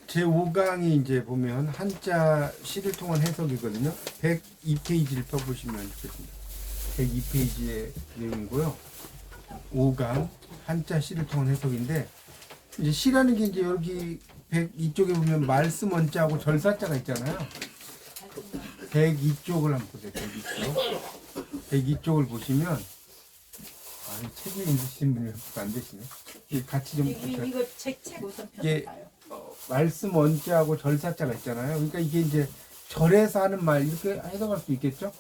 제 5강이 이제 보면 한자 시를 통한 해석이거든요. 102페이지를 펴보시면 좋겠습니다. 102페이지의 내용이고요. 5강 한자 시를 통한 해석인데, 이제 시라는 게 이제 여기 102쪽에 보면 말씀 원자하고 절사자가 있잖아요. 102쪽을 한번 보세요. 102쪽. 102쪽을 보시면, 책을 읽으시는 분이 안 되시네. 같이 좀 보세요. 이거 책 우선 이게 펴볼까요? 말씀 원자하고 절사자가 있잖아요. 그러니까 이게 이제 절에서 하는 말 이렇게 해석할 수 있겠죠?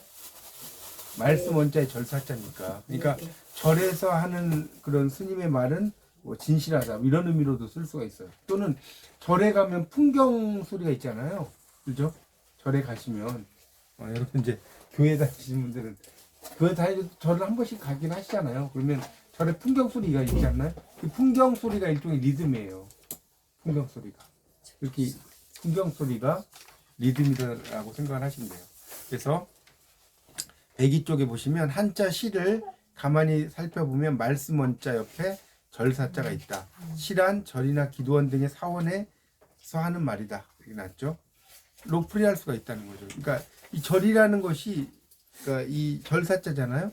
말씀 원자의 절사자니까. 그러니까 절에서 하는 그런 스님의 말은 뭐 진실하다 이런 의미로도 쓸 수가 있어요. 또는 절에 가면 풍경 소리가 있잖아요. 그죠? 절에 가시면 여러분 이제 교회 다니시는 분들은 교회 다니도 절을 한 번씩 가긴 하시잖아요. 그러면 절에 풍경 소리가 있지 않나요? 그 풍경 소리가 일종의 리듬이에요. 풍경 소리가. 이렇게 풍경 소리가 리듬이라고 생각을 하시면 돼요. 그래서 102쪽에 보시면 한자 시를 가만히 살펴보면 말씀 원자 옆에 절사자가 있다. 시란 절이나 기도원 등의 사원에서 하는 말이다. 이렇게 났죠. 로프리할 수가 있다는 거죠. 그러니까 이 절이라는 것이 그러니까 이 절사자잖아요.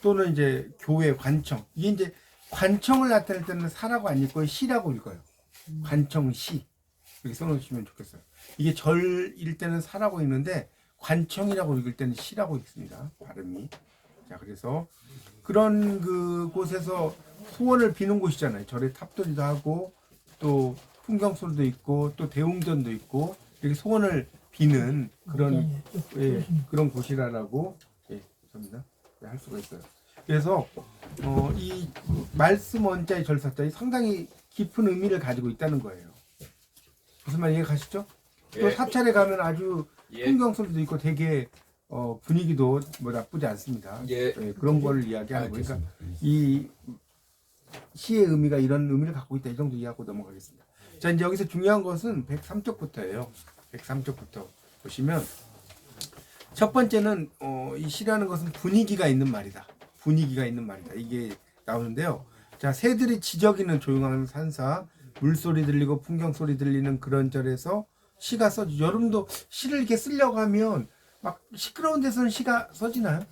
또는 이제 교회 관청. 이게 이제 관청을 나타낼 때는 사라고 안 읽고요. 시라고 읽어요. 관청시. 이렇게 써놓으시면 좋겠어요. 이게 절일 때는 사라고 읽는데 관청이라고 읽을 때는 시라고 읽습니다. 발음이. 자, 그래서 그런 그 곳에서 소원을 비는 곳이잖아요. 절에 탑돌이도 하고 또 풍경소리도 있고 또 대웅전도 있고 이렇게 소원을 비는 그런 그런 곳이라고 합니다. 할 수가 있어요. 그래서 이 말씀 원자의 절사자이 상당히 깊은 의미를 가지고 있다는 거예요. 무슨 말 이해 가시죠? 또 사찰에 가면 아주 풍경 소리도 있고 되게 분위기도 뭐 나쁘지 않습니다. 그런 거를 이야기하는 거예요. 그러니까 이 시의 의미가 이런 의미를 갖고 있다 이 정도 이해하고 넘어가겠습니다. 자, 이제 여기서 중요한 것은 103쪽부터예요. 103쪽부터 보시면 첫 번째는 이 시라는 것은 분위기가 있는 말이다. 분위기가 있는 말이다. 이게 나오는데요. 자, 새들이 지저귀는 조용한 산사, 물소리 들리고 풍경소리 들리는 그런 절에서 시가 써지죠. 여러분도 시를 이렇게 쓰려고 하면 막 시끄러운 데서는 시가 써지나요?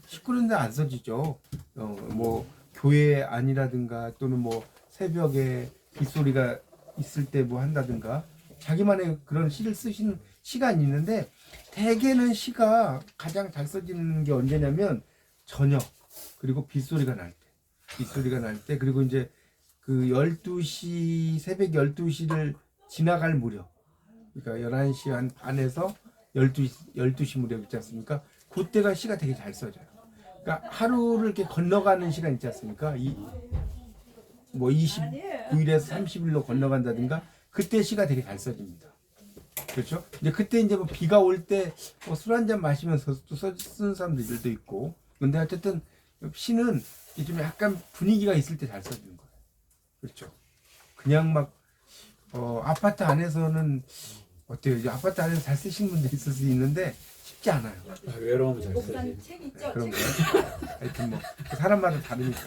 시끄러운 데 안 써지죠. 뭐 교회 안이라든가 또는 뭐 새벽에 빗소리가 있을 때 뭐 한다든가 자기만의 그런 시를 쓰시는 시간이 있는데 대개는 시가 가장 잘 써지는 게 언제냐면 저녁 그리고 빗소리가 날 때. 빗소리가 날 때 그리고 이제 그 12시 새벽 12시를 지나갈 무렵 그러니까 11시 한 반에서 12시 무렵 있지 않습니까? 그때가 시가 되게 잘 써져요. 그러니까 하루를 이렇게 건너가는 시간 있지 않습니까? 뭐 29일에서 30일로 건너간다든가 그때 시가 되게 잘 써집니다. 그렇죠? 이제 그때 이제 뭐 비가 올 때 뭐 술 한잔 마시면서 또 쓰는 사람들도 있고 근데 어쨌든 시는 좀 약간 분위기가 있을 때 잘 써지는 거예요. 그렇죠? 그냥 막 아파트 안에서는 어때요? 이제 아파트 안에서 잘 쓰시는 분들 있을 수 있는데 쉽지 않아요. 외로우면 잘 목사님 쓰지. 책 있죠? 그런 책 거요. 하여튼 뭐 사람마다 다르니까.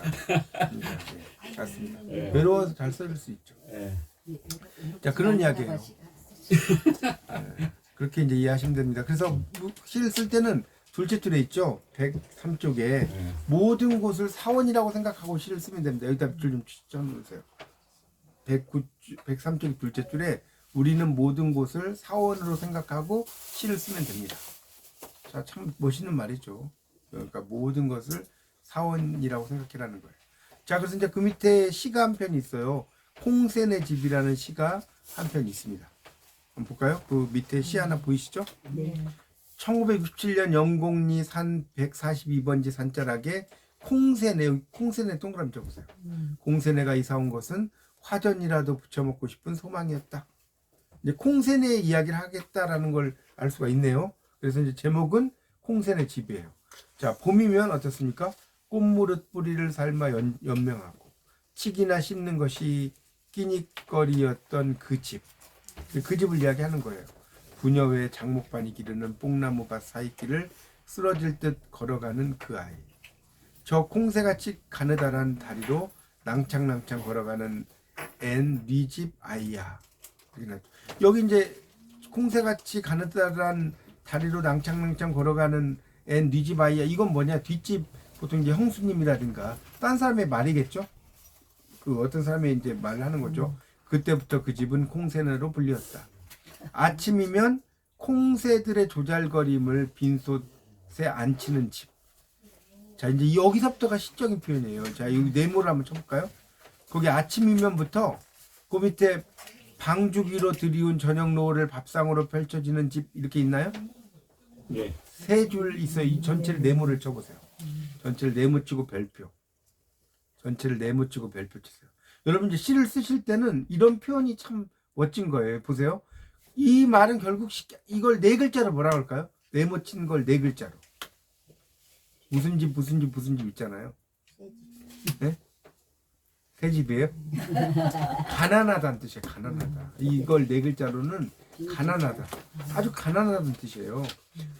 맞습니다. 외로워서 잘 써질 수 있죠. 자, 그런 이야기예요. 그렇게 이제 이해하시면 됩니다. 그래서 시를 쓸 때는 둘째 줄에 있죠. 103쪽에 모든 곳을 사원이라고 생각하고 시를 쓰면 됩니다. 여기다 줄 좀 쳐놓으세요. 103쪽의 둘째 줄에 우리는 모든 곳을 사원으로 생각하고 시를 쓰면 됩니다. 자, 참 멋있는 말이죠. 그러니까 모든 것을 사원이라고 생각해라는 거예요. 자, 그래서 이제 그 밑에 시가 한 편이 있어요. 콩새네 집이라는 시가 한 편 있습니다. 한번 볼까요? 그 밑에 시 하나 보이시죠? 네. 1967년 영곡리 산 142번지 산자락에 콩새네 동그라미 쳐보세요. 콩새네가 이사 온 것은 화전이라도 부쳐 먹고 싶은 소망이었다. 이제 콩새네 이야기를 하겠다라는 걸 알 수가 있네요. 그래서 이제 제목은 콩새네 집이에요. 자, 봄이면 어떻습니까? 꽃무릇 뿌리를 삶아 연명하고 치기나 씹는 것이 끼니거리였던 그 집. 그 집을 이야기하는 거예요. 부녀회 장목반이 기르는 뽕나무밭 사이길을 쓰러질 듯 걸어가는 그 아이. 저 콩새같이 가느다란 다리로 낭창낭창 걸어가는 앤 네 집 아이야. 여기 이제 콩새같이 가느다란 다리로 낭창낭창 걸어가는 앤 니집 아이야. 이건 뭐냐? 뒷집 보통 이제 형수님이라든가 딴 사람의 말이겠죠. 그 어떤 사람의 이제 말을 하는 거죠. 그때부터 그 집은 콩새내로 불렸다. 아침이면 콩새들의 조잘거림을 빈솥에 앉히는 집. 자, 이제 여기서부터가 시적인 표현이에요. 자, 여기 네모를 한번 쳐볼까요? 거기 아침이면부터 그 밑에 방죽 위로 들이운 저녁 노을을 밥상으로 펼쳐지는 집 이렇게 있나요? 예. 세 줄 있어요. 이 전체를 네모를 쳐보세요. 전체를 네모 치고 별표. 전체를 네모 치고 별표 치세요. 여러분 이제 시를 쓰실 때는 이런 표현이 참 멋진 거예요. 보세요. 이 말은 결국 이걸 네 글자로 뭐라고 할까요? 네모 친 걸 네 글자로. 무슨 집 무슨 집 무슨 집 있잖아요. 네? 새 집이에요? 가난하다는 뜻이에요. 가난하다. 이걸 네 글자로는 가난하다. 아주 가난하다는 뜻이에요.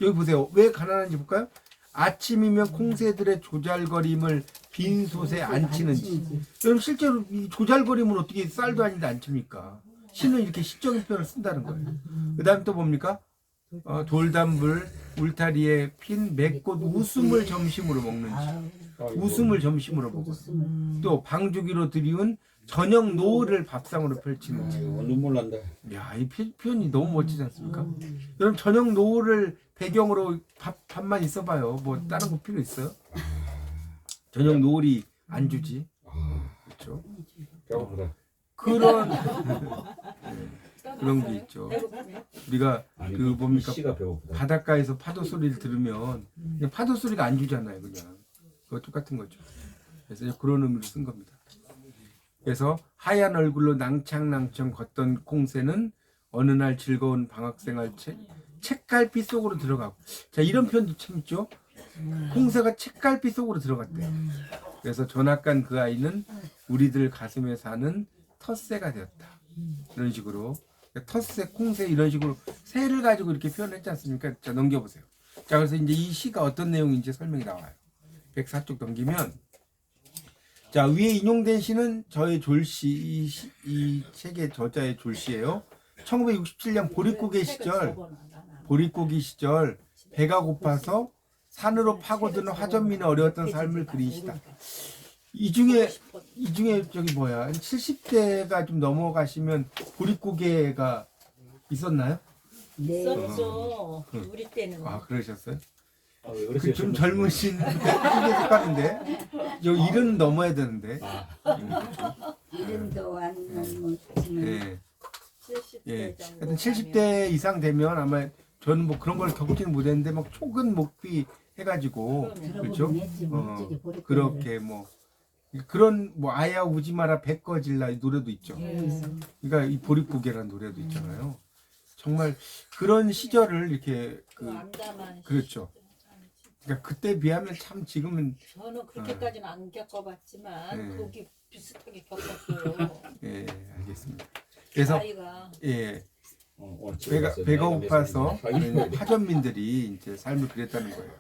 여기 보세요. 왜 가난한지 볼까요? 아침이면 콩새들의 조잘거림을 빈솥에 앉히는 집. 여러분 실제로 이 조잘거림을 어떻게 쌀도 아닌데 앉힙니까? 시는 이렇게 시적인 표현을 쓴다는 거예요. 그 다음에 또 뭡니까? 돌담불 울타리에 핀 맥꽃 웃음을 점심으로 먹는 집. 웃음을 점심으로 먹어요. 또 방주기로 들이운 저녁 노을을 밥상으로 펼치는 집. 눈물 난다. 야, 이 표현이 너무 멋지지 않습니까? 여러분 저녁 노을을 배경으로 밥만 있어봐요. 뭐 다른 거 필요 있어요? 저녁 노을이 안주지. 그렇죠? 배고프다. 그런 그런 게 있죠. 우리가 아니, 그 뭡니까? 시가 배고프다. 바닷가에서 파도 소리를 들으면 그냥 파도 소리가 안 주잖아요, 그냥. 그거 똑같은 거죠. 그래서 그런 의미로 쓴 겁니다. 그래서 하얀 얼굴로 낭창낭창 걷던 콩새는 어느 날 즐거운 방학생활 책갈피 속으로 들어가고. 자, 이런 표현도 참 있죠. 콩새가 책갈피 속으로 들어갔대요. 그래서 조낙간 그 아이는 우리들 가슴에 사는 텃새가 되었다. 이런 식으로 텃새, 콩새 이런 식으로 새를 가지고 이렇게 표현했지 않습니까? 자, 넘겨보세요. 자, 그래서 이제 이 시가 어떤 내용인지 설명이 나와요. 104쪽 넘기면, 자, 위에 인용된 시는 저의 졸시, 이 책의 저자의 졸시예요. 1967년 보릿고개 시절 배가 고파서 산으로 파고드는 화전민의 어려웠던 삶을 그린 시다. 이 중에 저기 뭐야, 70대가 좀 넘어가시면 보릿고개가 있었나요? 있었죠. 우리 때는. 아, 그러셨어요? 왜 그 그러세요? 좀 젊으신 크게 색깔인데 요 일은 넘어야 되는데. 이름도 안 넘었지만 예. 70대 예. 정도. 하여튼 70대 이상 되면 아마 저는 뭐 그런 걸 겪지는 못했는데 막 촉은 목비 해가지고 그렇죠? 들어보긴 했지 멋지게 보릿고개를. 그렇게 뭐 그런 뭐 아야 우지 마라 배 꺼질라 이 노래도 있죠. 그러니까 이 보릿고개라는 노래도 있잖아요. 정말 그런 시절을 이렇게 그 암담한. 그렇죠. 그러니까 그때 비하면 참 지금은 저는 그렇게까지는 안 겪어봤지만 네. 거기 비슷하게 겪었어요. 예 알겠습니다. 그래서 아이가 예 오늘 집에 배가 갔어요. 배가 내가 고파서 몇 살인데? 파전민들이 이제 삶을 그랬다는 거예요.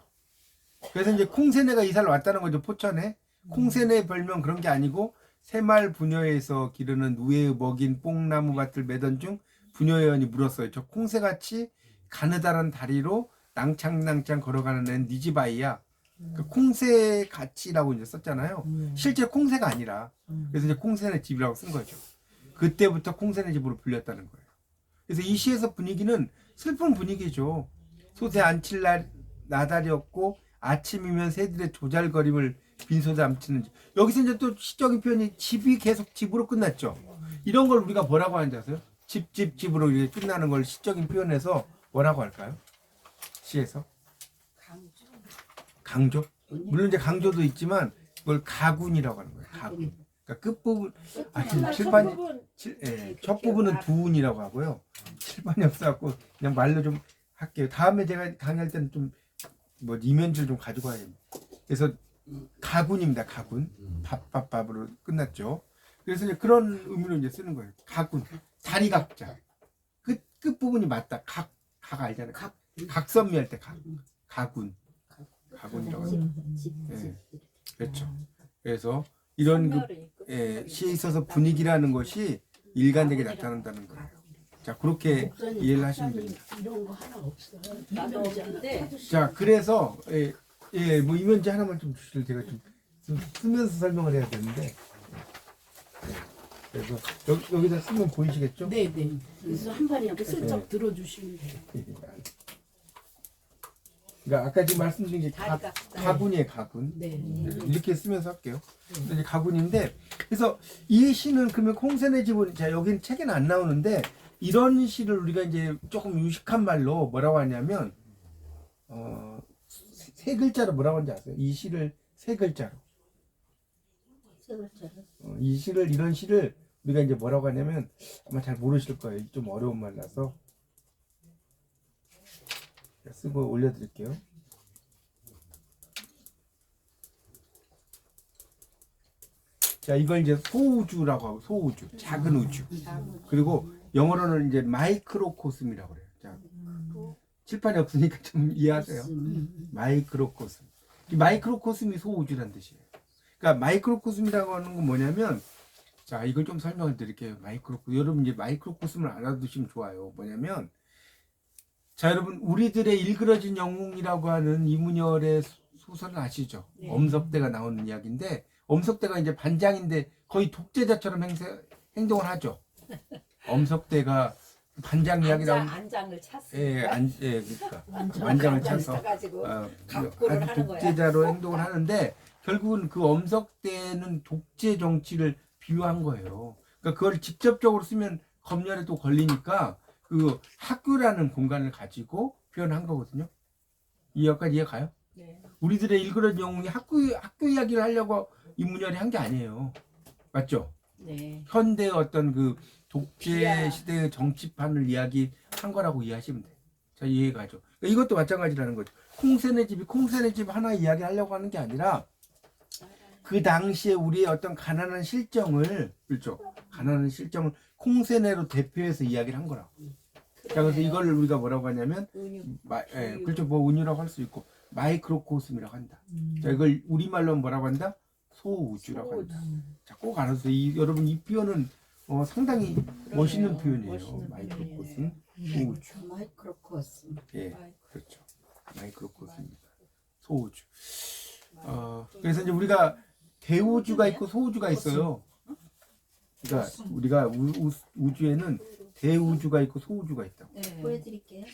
그래서 이제 콩새내가 이사를 왔다는 거죠. 포천에 콩새내 별명 그런 게 아니고 새말 부녀에서 기르는 누에 먹인 뽕나무 밭을 매던 중 부녀회원이 물었어요. 저 콩새같이 가느다란 다리로 낭창낭창 걸어가는 애는 네 집 아이야. 그 콩새같이라고 이제 썼잖아요. 실제 콩새가 아니라 그래서 이제 콩새네 집이라고 쓴 거죠. 그때부터 콩새네 집으로 불렸다는 거예요. 그래서 이 시에서 분위기는 슬픈 분위기죠. 솥에 앉힐 날 나달이었고 아침이면 새들의 조잘거림을 빈소에 앉히는 집. 여기서 이제 또 시적인 표현이 집이 계속 집으로 끝났죠. 이런 걸 우리가 뭐라고 하는지 아세요? 집으로 이렇게 끝나는 걸 시적인 표현에서 뭐라고 할까요? 시에서? 강조? 물론 이제 강조도 있지만 그걸 가군이라고 하는 거예요. 가군. 그러니까 끝부분, 첫 부분은 두운이라고 하고요. 칠판이 없어갖고 그냥 말로 좀 할게요. 다음에 제가 강의할 때는 좀 뭐 이면지를 좀 가지고 와야겠네요. 그래서 가군입니다. 가군. 밥으로 끝났죠. 그래서 이제 그런 의미로 이제 쓰는 거예요. 가군. 다리 각자. 끝 부분이 맞다. 각 알잖아요. 각선미 할 때 가군. 가군이라고 하죠. 예. 그렇죠. 그래서 이런 시에 있어서 분위기라는 것이 일관되게 나타난다는 거예요. 자, 그렇게 목사님, 이해를 하시면 박사님, 됩니다. 이런 거 하나 없어. 나도 없는데. 자, 그래서 뭐 이면지 하나만 좀 주실 제가 좀 쓰면서 설명을 해야 되는데. 그래서 여기다 쓰면 보이시겠죠? 네, 네. 그래서 한 번에 이렇게 슬쩍 네. 들어주시면 돼요. 그러니까 아까 지금 말씀드린 게 다리가 가군이에요, 가군. 네. 이렇게 쓰면서 할게요. 근데 이제 가군인데, 그래서 이 시는 그러면 콩센의 집은, 자, 여기는 책에는 안 나오는데, 이런 시를 우리가 이제 조금 유식한 말로 뭐라고 하냐면, 세 글자로 뭐라고 하는지 아세요? 이 시를 세 글자로. 세 글자로. 이런 시를 우리가 이제 뭐라고 하냐면, 아마 잘 모르실 거예요. 좀 어려운 말라서. 쓰고 올려드릴게요. 자, 이걸 이제 소우주라고 하고, 소우주, 작은 우주. 그리고 영어로는 이제 마이크로코스미라고 그래요. 자, 칠판이 없으니까 좀 이해하세요. 마이크로코스미. 이 마이크로코스미 소우주란 뜻이에요. 그러니까 마이크로코스미라고 하는 건 뭐냐면, 자, 이걸 좀 설명을 드릴게요. 여러분 이제 마이크로코스미를 알아두시면 좋아요. 뭐냐면, 자, 여러분, 우리들의 일그러진 영웅이라고 하는 이문열의 소설을 아시죠? 네. 엄석대가 나오는 이야기인데, 엄석대가 이제 반장인데 거의 독재자처럼 행동을 하죠. 엄석대가 반장 이야기 나오는, 안장을 찼어. 그러니까 완장을 차서 가지고 아주 각고를 하는 거야. 독재자로 행동을 하는데, 결국은 그 엄석대는 독재 정치를 비유한 거예요. 그러니까 그걸 직접적으로 쓰면 검열에도 걸리니까 그 학교라는 공간을 가지고 표현한 거거든요. 이 여기까지 이해가요? 네. 우리들의 일그러진 영웅이 학교 이야기를 하려고 이문열이 한 게 아니에요. 맞죠? 네. 현대의 어떤 그 독재 비야. 시대의 정치판을 이야기한 거라고 이해하시면 돼요. 자, 이해가죠? 그러니까 이것도 마찬가지라는 거죠. 콩센의 집 하나 이야기하려고 하는 게 아니라 그 당시에 우리의 어떤 가난한 실정을, 그렇죠? 가난한 실정을 콩센애로 대표해서 이야기를 한 거라고. 자, 그래서 이걸 우리가 뭐라고 하냐면, 그렇죠. 뭐 운유라고 할 수 있고, 마이크로코스미라고 한다. 자, 이걸 우리말로 뭐라고 한다? 소우주라고 한다. 자, 꼭 알아서 여러분 이 표현은 상당히 멋있는 표현이에요. 멋있는 마이크로코스미, 소우주. 마이크로코스. 예, 그렇죠. 마이크로코스입니다. 소우주. 그래서 이제 우리가 대우주가 있고 소우주가 있어요. 그러니까 우리가 우주에는 대우주가 있고 소우주가 있다고. 네. 보여드릴게요.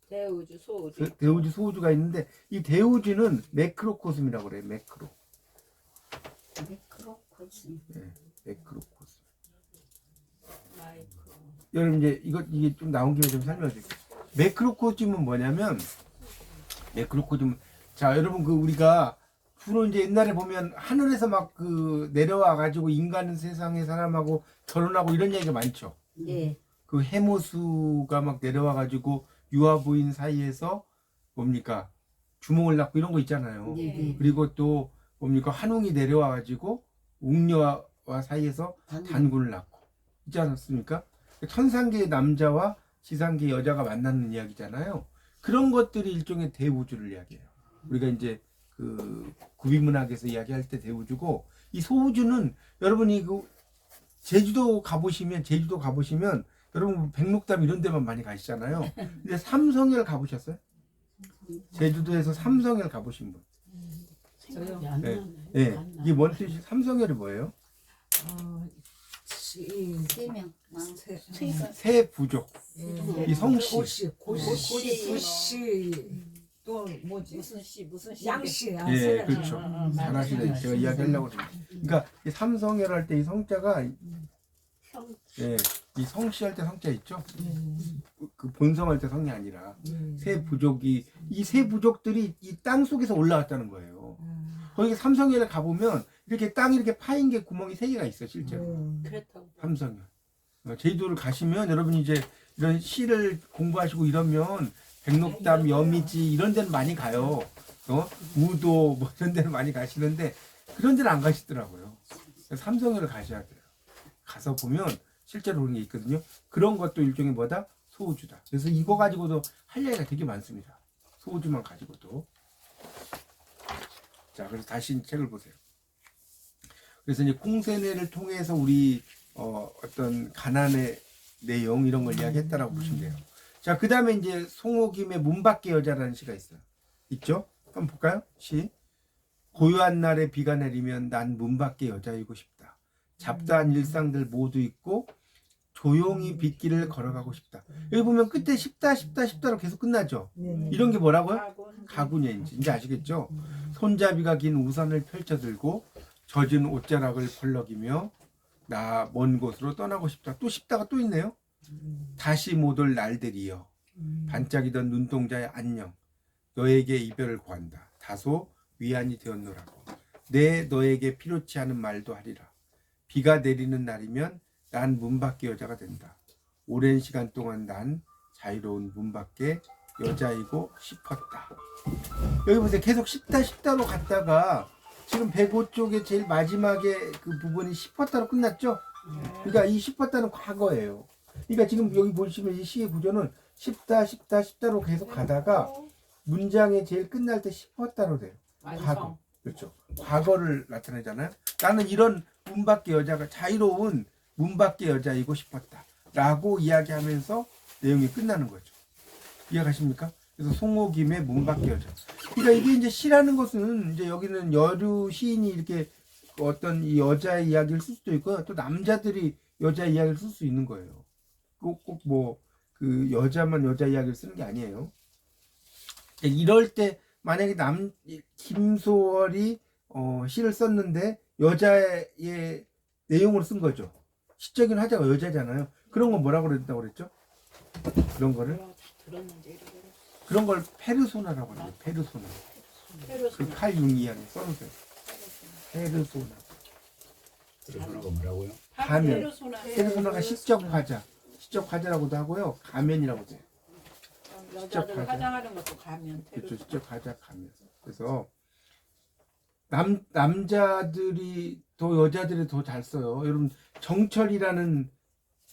대우주, 소우주. 대우주, 소우주가 있는데 이 대우주는 매크로코스미라고 그래요. 매크로. 마이크로코스. 네, 매크로코스미. 마이크로. 여러분 이제 이게 좀 나온 김에 좀 설명해 드릴게요. 매크로코스미는 뭐냐면 자, 여러분 우리가 주로 이제 옛날에 보면 하늘에서 막 내려와 가지고 인간 세상의 사람하고 결혼하고 이런 얘기가 많죠. 네. 그 해모수가 막 내려와 가지고 유아 부인 사이에서 뭡니까 주몽을 낳고 이런 거 있잖아요. 네. 그리고 또 뭡니까 한웅이 내려와 가지고 웅녀와 사이에서 단군을 낳고 있지 않았습니까? 천상계의 남자와 지상계의 여자가 만나는 이야기잖아요. 그런 것들이 일종의 대우주를 이야기해요. 우리가 이제 구비문학에서 이야기할 때 대우주고, 이 소우주는 여러분이 제주도 가보시면 여러분 백록담 이런 데만 많이 가시잖아요. 근데 삼성열 가보셨어요? 제주도에서 삼성열 가보신 분? 생각이 안 네. 나네. 네. 안 나. 이게 뭔 뜻이? 삼성열이 뭐예요? 세 명. 세 부족. 이 성씨. 고시 또 뭐지 무슨 씨. 양씨 예, 그렇죠. 잘하시네. 제가 이야기하려고 그랬는데. 그러니까 이 삼성열 할 때 이 성자가 이 성씨 할 때 성자 있죠? 그 본성할 때 성이 아니라 세 부족이 이 세 부족들이 이 땅 속에서 올라왔다는 거예요. 거기 삼성열에 가보면 이렇게 땅이 이렇게 파인 게 구멍이 세 개가 있어 실제로. 그렇다고. 삼성열. 제주도를 가시면 여러분 이제 이런 시를 공부하시고 이러면 백록담, 여미지 이런 데는 많이 가요. 우도 뭐 이런 데는 많이 가시는데 그런 데는 안 가시더라고요. 삼성열을 가셔야 돼요. 가서 보면 실제로 그런 게 있거든요. 그런 것도 일종의 뭐다? 소우주다. 그래서 이거 가지고도 할 얘기가 되게 많습니다. 소우주만 가지고도. 자, 그래서 다시 책을 보세요. 그래서 이제 콩세네를 통해서 우리 어떤 가난의 내용 이런 걸 이야기했다라고 보시면 돼요. 자, 그 다음에 이제 송호김의 문 밖의 여자라는 시가 있어요. 있죠? 한번 볼까요? 시. 고요한 날에 비가 내리면 난 문 밖의 여자이고 싶다. 잡다한 일상들 모두 잊고 조용히 빗길을 걸어가고 싶다. 여기 보면 끝에 싶다 싶다 싶다로 계속 끝나죠. 네. 이런 게 뭐라고요? 가군. 가군이인지 이제 아시겠죠? 손잡이가 긴 우산을 펼쳐들고 젖은 옷자락을 벌럭이며 나 먼 곳으로 떠나고 싶다. 또 싶다가 또 있네요. 다시 못 올 날들이여 반짝이던 눈동자의 안녕 너에게 이별을 고한다. 다소 위안이 되었노라고. 내 너에게 필요치 않은 말도 하리라. 비가 내리는 날이면 난 문 밖의 여자가 된다. 오랜 시간 동안 난 자유로운 문 밖의 여자이고 싶었다. 여기 보세요. 계속 싶다 싶다로 갔다가 지금 105쪽에 제일 마지막에 그 부분이 싶었다로 끝났죠. 그러니까 이 싶었다는 과거예요. 그러니까 지금 여기 보시면 이 시의 구조는 싶다 싶다 싶다로 계속 가다가 문장의 제일 끝날 때 싶었다로 돼요. 과거. 완성. 그렇죠. 과거를 나타내잖아요. 나는 이런 문 밖의 여자가 자유로운 문 밖의 여자이고 싶었다. 라고 이야기하면서 내용이 끝나는 거죠. 이해가십니까? 그래서 송호김의 문 밖의 여자. 그러니까 이게 이제 시라는 것은 이제 여기는 여류 시인이 이렇게 어떤 이 여자의 이야기를 쓸 수도 있고요. 또 남자들이 여자 이야기를 쓸 수 있는 거예요. 꼭 뭐 그 여자만 여자 이야기를 쓰는 게 아니에요. 이럴 때 만약에 김소월이 시를 썼는데 여자의 내용으로 쓴 거죠. 시적인 화자가 여자잖아요. 그런 건 뭐라고 그랬다고 그랬죠? 그런 거를 다 들었는데 이러고. 그런 걸 페르소나라고 하죠. 페르소나. 그 칼 융이안에 써놓으세요. 페르소나. 그러고 뭐라고요? 가면. 페르소나가 시적 화자. 시적 화자라고도 하고요. 가면이라고 해요. 여자들 화자. 화장하는 것도 가면. 그렇죠. 시적 화자 가면. 그래서 남자들이 더 여자들이 더 잘 써요. 여러분 정철이라는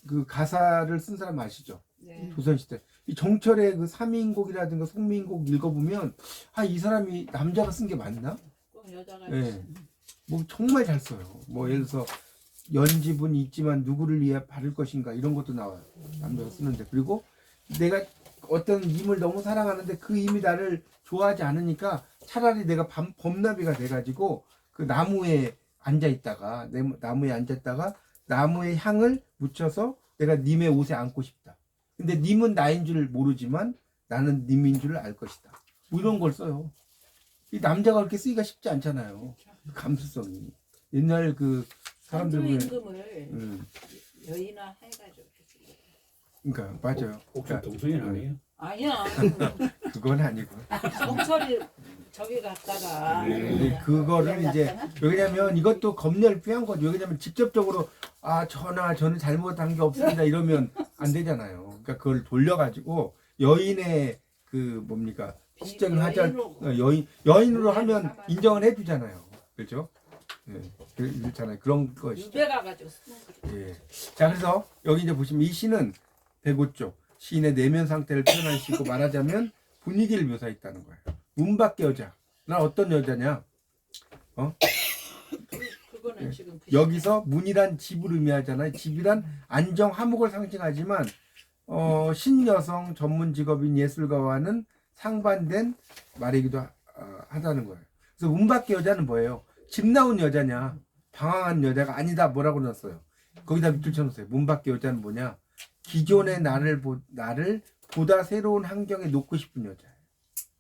그 가사를 쓴 사람 아시죠? 네. 조선시대. 이 정철의 그 삼인곡이라든가 송민곡 읽어보면 이 사람이 남자가 쓴 게 맞나? 꼭 여자가. 예. 뭐 정말 잘 써요. 뭐 예를 들어서 연집은 있지만 누구를 위해 바를 것인가 이런 것도 나와요. 남자가 쓰는데. 그리고 내가 어떤 임을 너무 사랑하는데 그 임이 나를 좋아하지 않으니까 차라리 내가 범나비가 돼가지고 그 나무에 앉아있다가 나무에 앉았다가 나무의 향을 묻혀서 내가 님의 옷에 앉고 싶다. 근데 님은 나인 줄 모르지만 나는 님인 줄 알 것이다. 뭐 이런 걸 써요. 이 남자가 그렇게 쓰기가 쉽지 않잖아요. 그 감수성이. 옛날 그 사람들 보면 임금을 여인화 해가지고. 그러니까 맞아요. 혹시 그러니까 동성애 아니에요? 아니야. 그건 아니고. 정철이 저기 갔다가. 근데 그거를 이제 왜냐면 이것도 검열피한 거죠. 왜냐면 직접적으로 저는 잘못한 게 없습니다 이러면 안 되잖아요. 그러니까 그걸 돌려가지고 여인의 그 뭡니까 시적인 화자 여인으로 하면 인정을 해주잖아요. 그렇죠? 예, 그렇잖아요. 그런 것이죠. 유배 가가지고 쓰는 거죠. 예. 자, 그래서 여기 이제 보시면 이 시는 105쪽 시인의 내면 상태를 표현할 수 있고 말하자면 분위기를 묘사했다는 거예요. 문 밖의 여자. 난 어떤 여자냐? 그거는 지금 여기서 문이란 집을 의미하잖아요. 집이란 안정 화목을 상징하지만 신여성 전문 직업인 예술가와는 상반된 말이기도 하다는 거예요. 그래서 문 밖의 여자는 뭐예요? 집 나온 여자냐? 방황한 여자가 아니다. 뭐라고 넣었어요? 거기다 밑줄 쳐놓으세요. 문 밖의 여자는 뭐냐? 기존의 나를 보다 새로운 환경에 놓고 싶은 여자예요.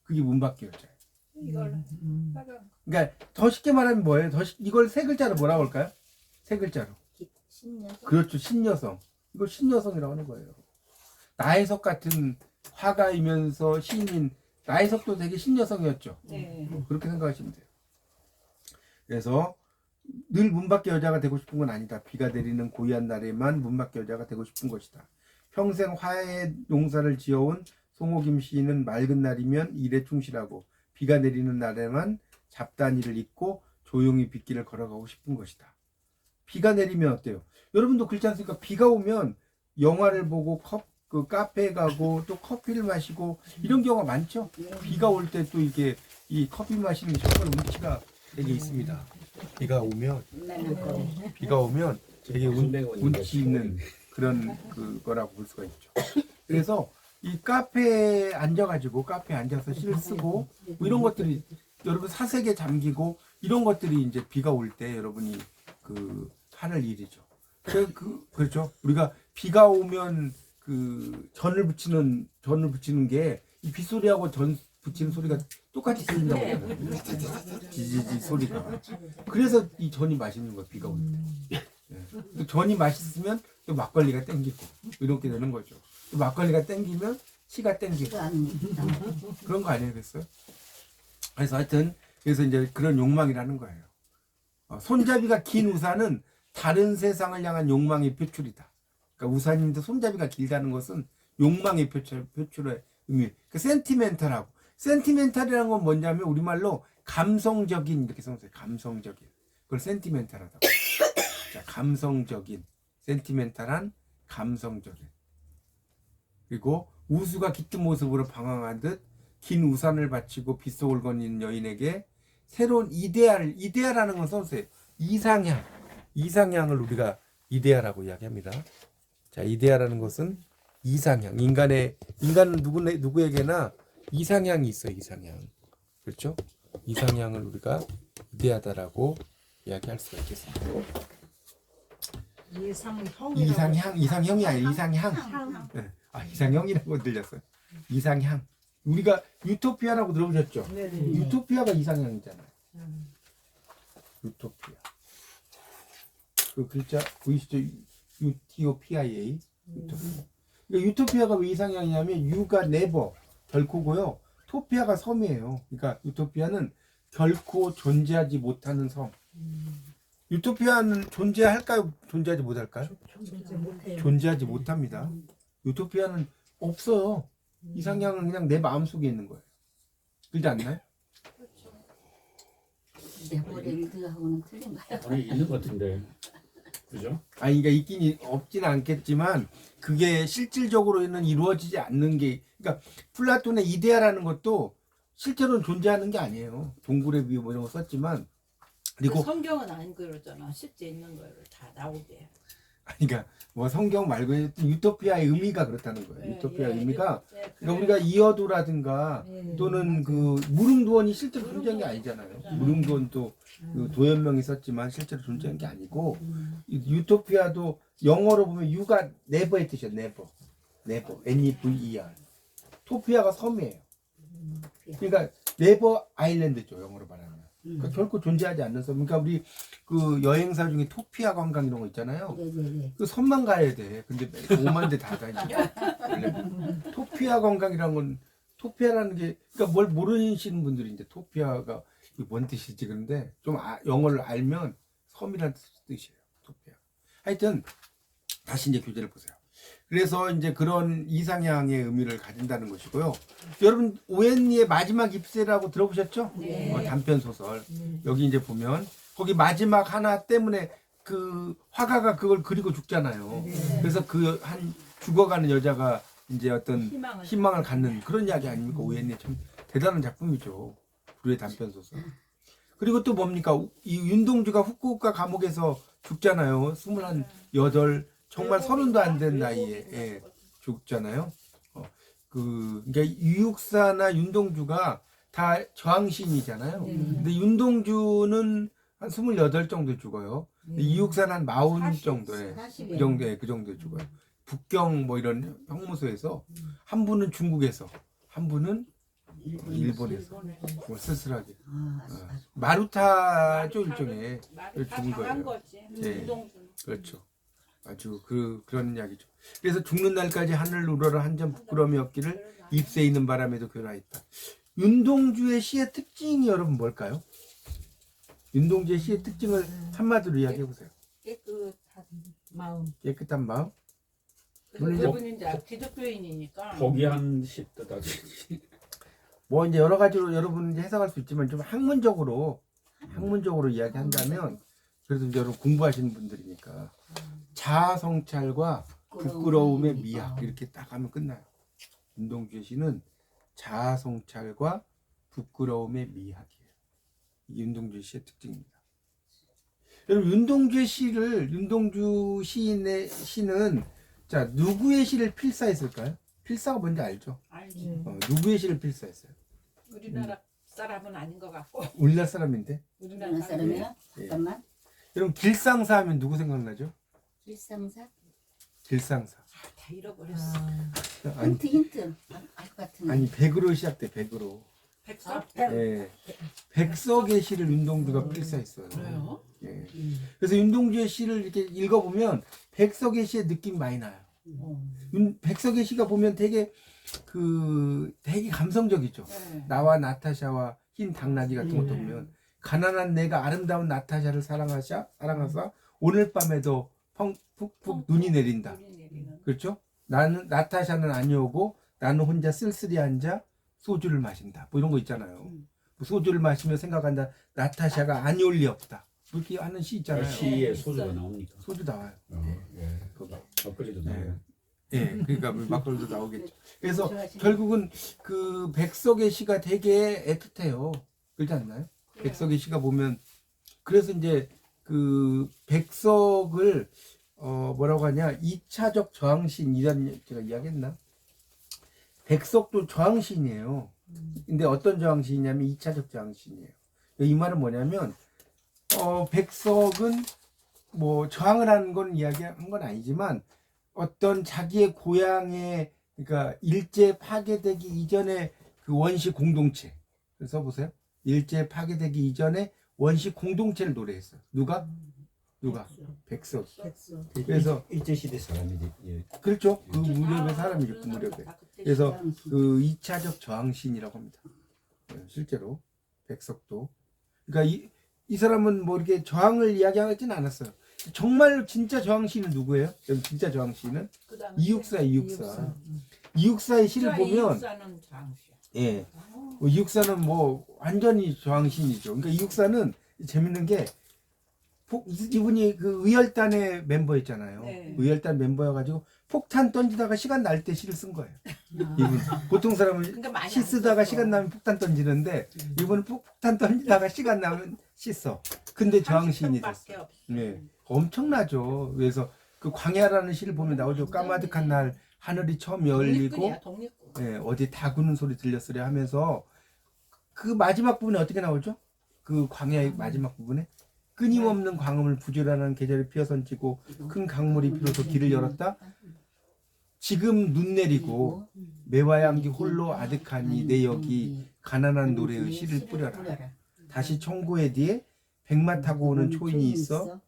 그게 문 밖의 여자예요. 이걸 그러니까 더 쉽게 말하면 뭐예요? 이걸 세 글자로 뭐라고 할까요? 세 글자로. 신여성. 그렇죠. 신여성. 이걸 신여성이라고 하는 거예요. 나혜석 같은 화가이면서 시인인 나혜석도 되게 신여성이었죠. 네. 그렇게 생각하시면 돼요. 그래서 늘 문 밖의 여자가 되고 싶은 건 아니다. 비가 내리는 고요한 날에만 문 밖의 여자가 되고 싶은 것이다. 평생 화해 농사를 지어온 송호김 시인은 맑은 날이면 일에 충실하고 비가 내리는 날에만 잡다한 일을 잊고 조용히 빗길을 걸어가고 싶은 것이다. 비가 내리면 어때요? 여러분도 그렇지 않습니까? 비가 오면 영화를 보고 카페에 가고 또 커피를 마시고 이런 경우가 많죠. 비가 올 때 또 이게 이 커피 마시는 게 정말 운치가 되게 있습니다. 비가 오면 되게 운치 있는 그런 그거라고 볼 수가 있죠. 그래서 이 카페에 앉아서 시를 쓰고 뭐 이런 것들이 여러분 사색에 잠기고 이런 것들이 이제 비가 올 때 여러분이 그 하는 일이죠. 그렇죠. 우리가 비가 오면 그 전을 붙이는 게 이 빗소리하고 전 붙이는 소리가 똑같이 들린다고 하잖아요. 지지지 소리가. 그래서 이 전이 맛있는 거예요. 비가 올 때. 예. 전이 맛있으면 또 막걸리가 땡기고 이렇게 되는 거죠. 또 막걸리가 땡기면 시가 땡기고 그런 거 아니겠어요? 그래서 하여튼 그래서 이제 그런 욕망이라는 거예요. 손잡이가 긴 우산은 다른 세상을 향한 욕망의 표출이다. 그러니까 우산인데 손잡이가 길다는 것은 욕망의 표출의 의미. 그 센티멘탈하고 센티멘탈이라는 건 뭐냐면 우리말로 감성적인 이렇게 써놓으세요. 감성적인. 그걸 센티멘탈하다고. 자, 감성적인, 센티멘탈한, 감성적인. 그리고 우수가 깃든 모습으로 방황하듯 긴 우산을 받치고 빗속을 거니는 여인에게 새로운 이데아라는 건 써주세요. 이상향을 우리가 이데아라고 이야기합니다. 자, 이데아라는 것은 이상향. 인간은 누구에게나 이상향이 있어요. 이상향. 그렇죠? 이상향을 우리가 이데아다라고 이야기할 수가 있겠습니다. 이상형이 아니라 이상향. 네. 이상형이라고 들렸어요. 이상향. 우리가 유토피아라고 들어보셨죠? 네네. 유토피아가 이상향이잖아요. 유토피아. 그 글자 보이시죠? UTOPIA. 유토피아. 그러니까 유토피아가 왜 이상향이냐면 유가 네버 결코고요. 토피아가 섬이에요. 그러니까 유토피아는 결코 존재하지 못하는 섬. 유토피아는 존재할까요? 존재하지 못할까요? 존재하지 못합니다. 유토피아는 없어요. 이상향은 그냥 내 마음속에 있는 거예요. 그렇지 않나요? 내 머리 그하고는 틀린가요? 아니 있는 것 같은데. 그죠? 아니 그러니까 있긴 없지는 않겠지만 그게 실질적으로는 이루어지지 않는 게 그러니까 플라톤의 이데아라는 것도 실제로는 존재하는 게 아니에요. 동굴의 비유 뭐 이런 거 썼지만 그리고 성경은 안 그러잖아. 실제 있는 거를 다 나오게. 그러니까 뭐 성경 말고 유토피아의 의미가 그렇다는 거예요. 네, 유토피아의 예, 의미가 예, 그러니까 우리가 이어도라든가 또는 그 무릉도원이 실제로 존재한 게 아니잖아요. 무릉도원도 그 도연명이 썼지만 실제로 존재한 게 아니고 유토피아도 영어로 보면 유가 네버의 뜻이야. 네버. Never. 토피아가 섬이에요. 그러니까 네버 아일랜드죠. 영어로 말하면. 그러니까 결코 존재하지 않는 섬. 그러니까 우리 그 여행사 중에 토피아 관광 이런 거 있잖아요. 네네네. 그 섬만 가야 돼. 근데 오만 데 다 가니까. 토피아 관광이란 건 토피아라는 게 그러니까 뭘 모르시는 분들이 이제 토피아가 이게 뭔 뜻이지 그런데 좀 영어를 알면 섬이라는 뜻이에요. 토피아. 하여튼 다시 이제 교재를 보세요. 그래서 이제 그런 이상향의 의미를 가진다는 것이고요. 여러분 오웬리의 마지막 잎새라고 들어보셨죠? 네. 단편 소설. 여기 이제 보면 거기 마지막 하나 때문에 그 화가가 그걸 그리고 죽잖아요. 그래서 그 한 죽어가는 여자가 이제 어떤 희망을 갖는 그런 이야기 아닙니까? 오웬리 참 대단한 작품이죠. 불후의 단편 소설. 그리고 또 뭡니까? 이 윤동주가 후쿠오카 감옥에서 죽잖아요. 28 정말 30도 안 된 나이에 죽잖아요. 그러니까 유육사나 윤동주가 다 저항신이잖아요. 근데 윤동주는 한 28 정도에 죽어요. 근데 이육사는 한 40 정도에 그 정도에 죽어요. 북경 뭐 이런 형무소에서 한 분은 중국에서 한 분은 일본에서 뭐 쓸쓸하게 마루타죠 일종의 죽은 거예요. 네. 그렇죠. 아주 그런 이야기죠. 그래서 죽는 날까지 하늘 우러러 한 점 부끄러움이 없기를 잎새 있는 바람에도 교라했다. 윤동주의 시의 특징이 여러분 뭘까요? 윤동주의 시의 특징을 한마디로 이야기해 보세요. 깨끗한 마음. 그분이 이제 기독교인이니까. 포기한 시대다. 뭐 이제 여러 가지로 여러분 이제 해석할 수 있지만 좀 학문적으로 이야기한다면 그래도 이제 여러분 공부하시는 분들이니까 자아 성찰과 부끄러움의 미학 이렇게 딱 하면 끝나요. 윤동주의 시는 자아 성찰과 부끄러움의 미학이에요. 이게 윤동주의 시의 특징입니다. 여러분 윤동주 시인의 시는 자, 누구의 시를 필사했을까요? 필사가 뭔지 알죠? 알지. 누구의 시를 필사했어요? 우리나라 사람은 아닌 것 같고. 우리나라 사람인데. 우리나라 사람이야? 예. 잠깐만. 여러분 길상사 하면 누구 생각나죠? 일상사? 길상사. 다 잃어버렸어. 아니, 힌트. 알 것 같은데. 아니 백으로 시작돼. 백으로. 백석? 예. 백석의 시를 윤동주가 필사했어요. 그래요? 예. 그래서 윤동주의 시를 이렇게 읽어보면 백석의 시의 느낌 많이 나요. 백석의 시가 보면 되게 되게 감성적이죠. 네. 나와 나타샤와 흰 당나귀 같은 것도 보면 가난한 내가 아름다운 나타샤를 사랑하사 오늘 밤에도 푹푹 눈이 내린다. 눈이 내리는. 그렇죠? 나는 나타샤는 아니오고 나는 혼자 쓸쓸히 앉아 소주를 마신다. 뭐 이런 거 있잖아요. 뭐 소주를 마시며 생각한다. 나타샤가 아니올 리 없다. 뭐 이렇게 하는 시 있잖아요. 시에 소주가 나옵니까? 소주 나와요. 예. 그 막걸리도 나와요. 예, 그러니까 막걸리도 나오겠죠. 그래서 좋아하시네. 결국은 그 백석의 시가 되게 애틋해요. 그렇지 않나요? 백석의 시가 보면 그래서 이제 그 백석을 뭐라고 하냐 2차적 저항시인 이런 제가 이야기했나? 백석도 저항시인이에요. 근데 어떤 저항시이냐면 2차적 저항시인이에요. 이 말은 뭐냐면 백석은 뭐 저항을 하는 건 이야기한 건 아니지만 어떤 자기의 고향에 그러니까 일제 파괴되기 이전에 그 원시 공동체. 그래서 보세요. 일제 파괴되기 이전에 원시 공동체를 노래했어요. 누가? 백석. 그래서 일제시대 사람이지. 예. 그렇죠. 그 무렵의 사람이죠. 그 무렵에. 그래서 그 2차적 저항신이라고 합니다. 실제로 백석도. 그러니까 이 사람은 뭐 이렇게 저항을 이야기하지는 않았어요. 정말 진짜 저항시는 누구예요? 진짜 저항시는 이육사의 시를 보면 이육사는 장시야. 예. 이육사는 뭐 완전히 저항신이죠. 그러니까 이육사는 재밌는 게 이분이 그 의열단의 멤버였잖아요. 네. 의열단 멤버여가지고 폭탄 던지다가 시간 날 때 시를 쓴 거예요. 이분 보통 사람은 그러니까 많이 시 안 쓰다가 썼어. 시간 나면 폭탄 던지는데 이분은 폭탄 던지다가 시간 나면 시 써. 근데 저항신이 됐어. 30편밖에 없어. 네, 엄청나죠. 그래서 그 광야라는 시를 보면 나오죠. 까마득한 날 하늘이 처음 열리고 독립군이야, 독립군. 예, 어디 다구는 소리 들렸으려 하면서 그 마지막 부분에 어떻게 나오죠? 그 광야의 마지막 부분에 끊임없는 광음을 부지런한 계절이 피어선지고 큰 강물이 비로소 길을 열었다. 지금 눈 내리고 매화향기 홀로 아득하니 내 여기 가난한 노래의 씨를 뿌려라. 다시 청구의 뒤에 백마 타고 오는 초인이 있어.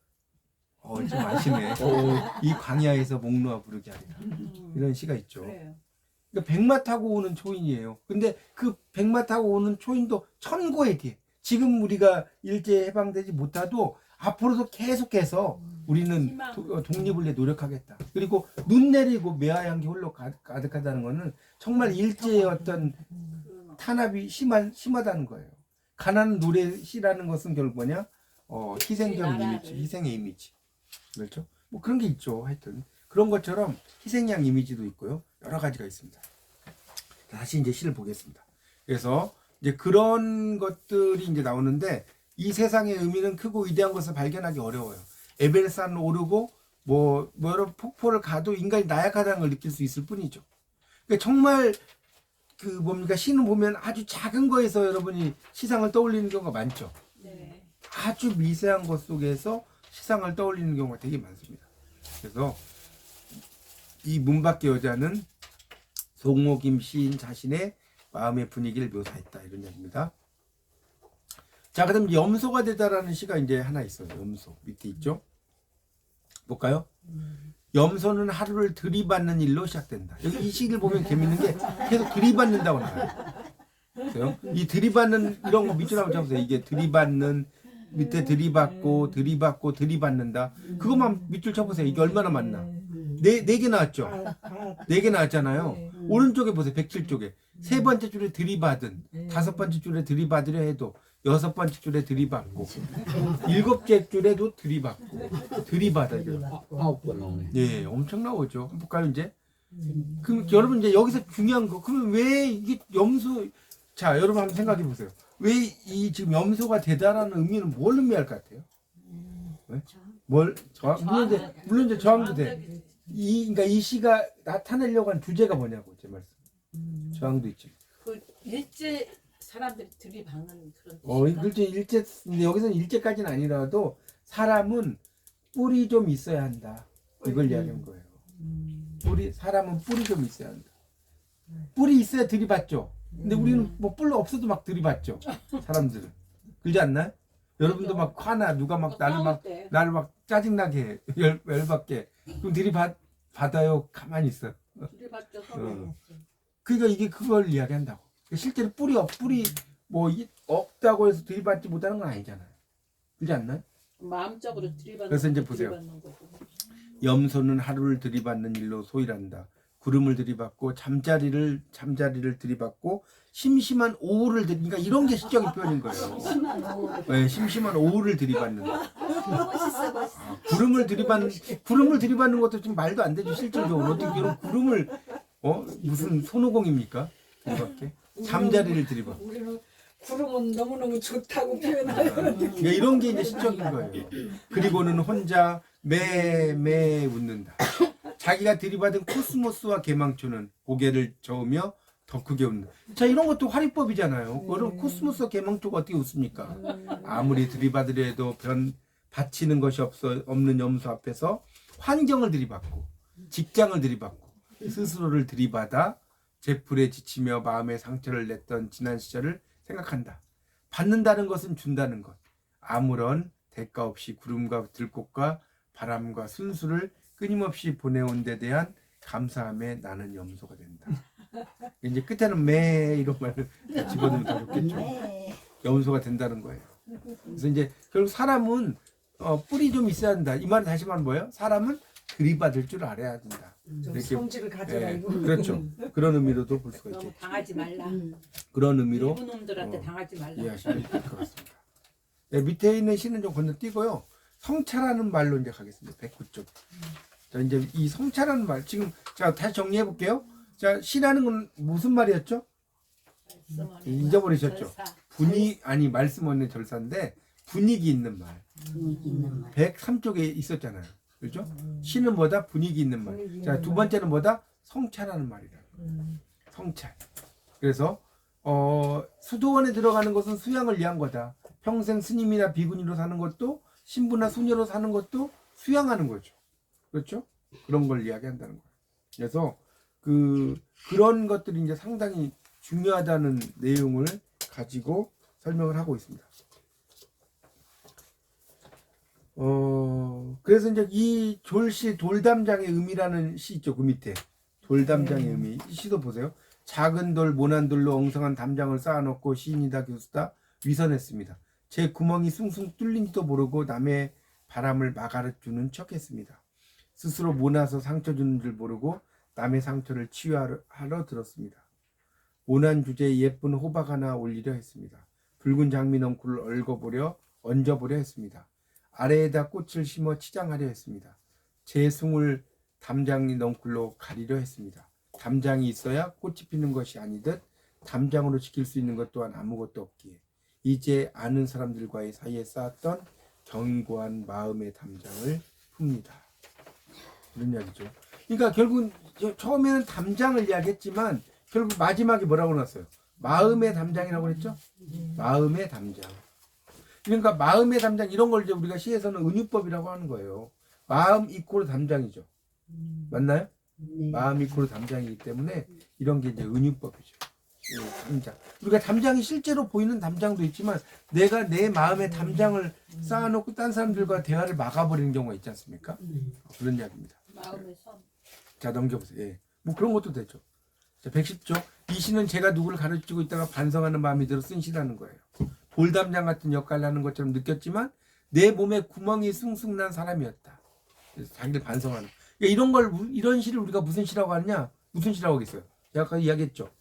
좀 아시네. 이 광야에서 목 놓아 부르게 하리라. 이런 시가 있죠. 그래요. 그러니까 백마 타고 오는 초인이에요. 근데 그 백마 타고 오는 초인도 천고의 뒤에 지금 우리가 일제 해방되지 못하도 앞으로도 계속해서 우리는 독립을 위해 노력하겠다. 그리고 눈 내리고 매화향기 홀로 가득하다는 것은 정말 일제의 어떤 탄압이 심하다는 거예요. 가난한 노래시라는 것은 결국 뭐냐? 희생적 이미지, 희생의 이미지. 그렇죠? 뭐 그런 게 있죠. 하여튼 그런 것처럼 희생양 이미지도 있고요. 여러 가지가 있습니다. 다시 이제 시를 보겠습니다. 그래서 이제 그런 것들이 이제 나오는데 이 세상의 의미는 크고 위대한 것을 발견하기 어려워요. 에벨산 오르고 뭐 여러 폭포를 가도 인간이 나약하다는 걸 느낄 수 있을 뿐이죠. 그러니까 정말 그 뭡니까 시는 보면 아주 작은 거에서 여러분이 시상을 떠올리는 경우가 많죠. 네. 아주 미세한 것 속에서 시상을 떠올리는 경우가 되게 많습니다. 그래서 이 문밖의 여자는 송옥임 시인 자신의 마음의 분위기를 묘사했다 이런 얘기입니다. 자, 그다음 염소가 되다라는 시가 이제 하나 있어요. 염소 밑에 있죠. 볼까요? 염소는 하루를 들이받는 일로 시작된다. 여기 이 시를 보면 재밌는 게 계속 들이받는다고 나와요. 그래서 이 들이받는 이런 거 밑줄 한번 쳐보세요. 이게 들이받는 밑에 들이받고 들이받는다. 그것만 밑줄 쳐보세요. 이게 얼마나 맞나? 네 개 나왔죠. 4개 나왔잖아요. 오른쪽에 보세요. 107쪽에 세 번째 줄에 들이받은, 다섯 번째 줄에 들이받으려 해도, 여섯 번째 줄에 들이받고, 일곱째 줄에도 들이받고, 들이받아요. 9번 나오네. 예, 엄청 나오죠. 한번 볼까요, 이제? 그럼 여러분 이제 여기서 중요한 거, 그러면 왜 이게 염소, 자, 여러분 한번 생각해 보세요. 왜 이 지금 염소가 되다라는 의미는 뭘 의미할 것 같아요? 왜? 물론 이제 저항도 돼. 그러니까 이 시가 나타내려고 한 주제가 뭐냐고 제 말씀. 저항도 있지. 그 일제 사람들이 들이박는 그런 일제 근데 여기서는 일제까지는 아니라도 사람은 뿔이 좀 있어야 한다. 이걸 이야기한 거예요. 사람은 뿔이 좀 있어야 한다. 뿔이 있어야 들이받죠. 근데 우리는 뭐 뿔 없어도 막 들이받죠. 사람들은. 그러지 않나요? 여러분도 막 화나 누가 막 나를 막 짜증나게 해. 열받게. 그럼 들이받아요. 가만히 있어. 들이박죠. 그러니까 이게 그걸 이야기한다고. 실제로 뿔이 뭐 없다고 해서 들이받지 못하는 건 아니잖아요. 그렇지 않나요? 마음적으로 들이받는. 그래서 이제 보세요. 염소는 하루를 들이받는 일로 소일한다. 구름을 들이받고 잠자리를 들이받고 심심한 오후를 그러니까 이런 게 시적인 표현인 거예요. 네, 심심한 오후를 들이받는다. 멋있어 멋있어. 구름을 들이받는 것도 좀 말도 안 되죠. 실질적으로 어떻게 이런 구름을 무슨 손오공입니까? 그밖에 잠자리를 들이받고. 우리는 구름은 너무너무 좋다고 표현하는. 그러니까 이런 게 이제 시적인 거예요. 그리고는 혼자 매매 웃는다. 자기가 들이받은 코스모스와 개망초는 고개를 저으며 더 크게 웃는다. 자, 이런 것도 화리법이잖아요. 그럼 코스모스와 개망초가 어떻게 웃습니까? 아무리 들이받으려 해도 바치는 것이 없는 염소 앞에서 환경을 들이받고 직장을 들이받고 스스로를 들이받아 제풀에 지치며 마음의 상처를 냈던 지난 시절을 생각한다. 받는다는 것은 준다는 것. 아무런 대가 없이 구름과 들꽃과 바람과 순수를 끊임없이 보내온 데 대한 감사함에 나는 염소가 된다. 이제 끝에는 매 이런 말을 집어넣으면 더 좋겠죠. 염소가 된다는 거예요. 그래서 이제 결국 사람은 뿔이 좀 있어야 한다. 이 말은 다시 말하면 뭐예요? 사람은 들이받을 줄 알아야 된다. 좀 성질을 가져라 이거. 그렇죠. 그런 의미로도 볼 수가 너무 있겠죠. 당하지 말라. 그런 의미로 일본 놈들한테 당하지 말라. 이해하시면 될 것 같습니다. 네, 밑에 있는 시는 좀 건너뛰고요. 성차라는 말로 이제 가겠습니다. 109쪽. 자, 이제 이 성차라는 말 지금 자 다시 정리해 볼게요. 자, 시라는 건 무슨 말이었죠? 잊어버리셨죠? 말씀 없는 절사인데 분위기 있는 말. 분위기 있는 말. 103쪽에 있었잖아요. 그렇죠? 시는 뭐다? 분위기 있는 말. 분위기 자, 있는 두 번째는 뭐다? 성찰하는 말이라. 성찰. 그래서 수도원에 들어가는 것은 수양을 위한 거다. 평생 스님이나 비구니로 사는 것도 신부나 수녀로 사는 것도 수양하는 거죠. 그렇죠? 그런 걸 이야기한다는 거예요. 그래서 그런 것들이 이제 상당히 중요하다는 내용을 가지고 설명을 하고 있습니다. 그래서 이제 이 졸시 돌담장의 의미라는 시 있죠. 그 밑에 돌담장의 의미. 이 시도 보세요. 작은 돌 모난 돌로 엉성한 담장을 쌓아놓고 시인이다 교수다 위선했습니다. 제 구멍이 숭숭 뚫린지도 모르고 남의 바람을 막아주는 척했습니다. 스스로 모나서 상처 주는 줄 모르고 남의 상처를 치유하러 들었습니다. 모난 주제에 예쁜 호박 하나 올리려 했습니다. 붉은 장미 넝쿨을 얹어보려 했습니다. 아래에다 꽃을 심어 치장하려 했습니다. 제 숭을 담장이 넝쿨로 가리려 했습니다. 담장이 있어야 꽃이 피는 것이 아니듯 담장으로 지킬 수 있는 것 또한 아무것도 없기에 이제 아는 사람들과의 사이에 쌓았던 견고한 마음의 담장을 풉니다. 이런 이야기죠. 그러니까 결국은 처음에는 담장을 이야기했지만 결국 마지막에 뭐라고 나왔어요? 마음의 담장이라고 그랬죠? 마음의 담장. 그러니까 마음의 담장 이런 걸 이제 우리가 시에서는 은유법이라고 하는 거예요. 마음 이꼬르 담장이죠. 맞나요? 네. 마음 이꼬르 담장이기 때문에 이런 게 이제 은유법이죠. 담장. 우리가 담장이 실제로 보이는 담장도 있지만 내가 내 마음의 담장을 쌓아놓고 딴 사람들과 대화를 막아버리는 경우가 있지 않습니까? 그런 이야기입니다. 마음의 선. 자, 넘겨보세요. 예. 뭐 그런 것도 되죠. 자, 110조. 이 시는 제가 누구를 가르치고 있다가 반성하는 마음이 들어 쓴 시라는 거예요. 돌담장 같은 역할을 하는 것처럼 느꼈지만 내 몸에 구멍이 숭숭 난 사람이었다. 그래서 자기를 반성하는. 그러니까 이런 시를 우리가 무슨 시라고 하느냐? 무슨 시라고 하겠어요? 제가 아까 이야기했죠.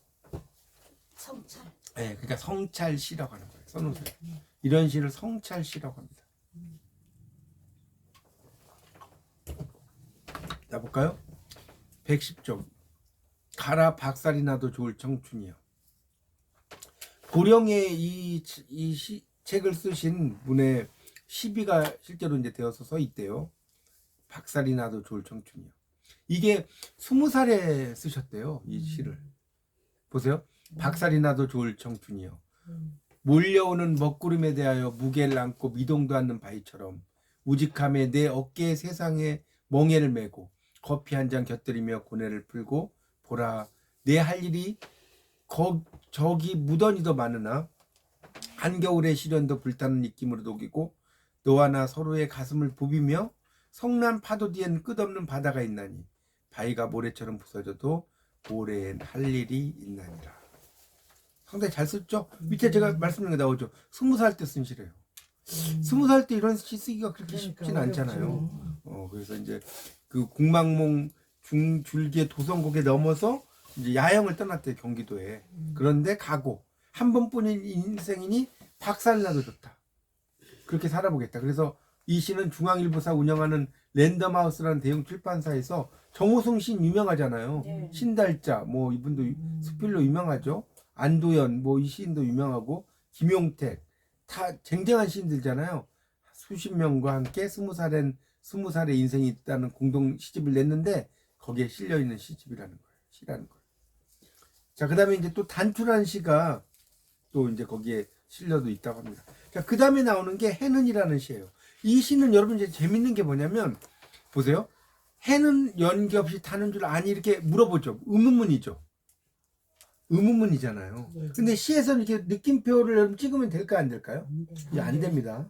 성찰. 네, 그러니까 성찰시라고 하는 거예요. 써놓으세요. 이런 시를 성찰시라고 합니다. 자, 볼까요? 110쪽. 가라 박살이 나도 좋을 청춘이요. 고령의 이 책을 쓰신 분의 시비가 실제로 이제 되어서 써 있대요. 박살이 나도 좋을 청춘이요. 이게 20살에 쓰셨대요. 이 시를. 보세요. 박살이 나도 좋을 청춘이요. 몰려오는 먹구름에 대하여 무게를 안고 미동도 않는 바위처럼 우직함에 내 어깨에 세상에 멍에를 메고 커피 한 잔 곁들이며 고뇌를 풀고 보라 내 할 일이 저기 무던히 더 많으나 한겨울의 시련도 불타는 입김으로 녹이고 너와 나 서로의 가슴을 부비며 성난 파도 뒤엔 끝없는 바다가 있나니 바위가 모래처럼 부서져도 모래엔 할 일이 있나니라. 상당히 잘 썼죠? 밑에 제가 말씀드린 게 나오죠. 20살 때 쓴 시래요. 20살 때 이런 시 쓰기가 그렇게 쉽진 않잖아요. 그래서 이제 그 국망몽 중줄기의 도성국에 넘어서 이제 야영을 떠났대요. 경기도에. 그런데 가고 한 번뿐인 인생이니 박살나도 좋다. 그렇게 살아보겠다. 그래서 이 시는 중앙일보사 운영하는 랜덤하우스라는 대형 출판사에서 정호성 시인 유명하잖아요. 네. 신달자 뭐 이분도 수필로 유명하죠. 안도연 뭐 이 시인도 유명하고 김용택 다 쟁쟁한 시인들잖아요. 수십 명과 함께 20살의 인생이 있다는 공동 시집을 냈는데 거기에 실려 있는 시집이라는 거예요. 시라는 거예요. 자, 그다음에 이제 또 단추라는 시가 또 이제 거기에 실려도 있다고 합니다. 자, 그다음에 나오는 게 해는이라는 시예요. 이 시는 여러분 이제 재밌는 게 뭐냐면 보세요. 해는 연기 없이 타는 줄 아니 이렇게 물어보죠. 의문문이죠. 의문문이잖아요. 근데 시에서는 이렇게 느낌표를 여러분 찍으면 될까 안 될까요? 이게 안 됩니다.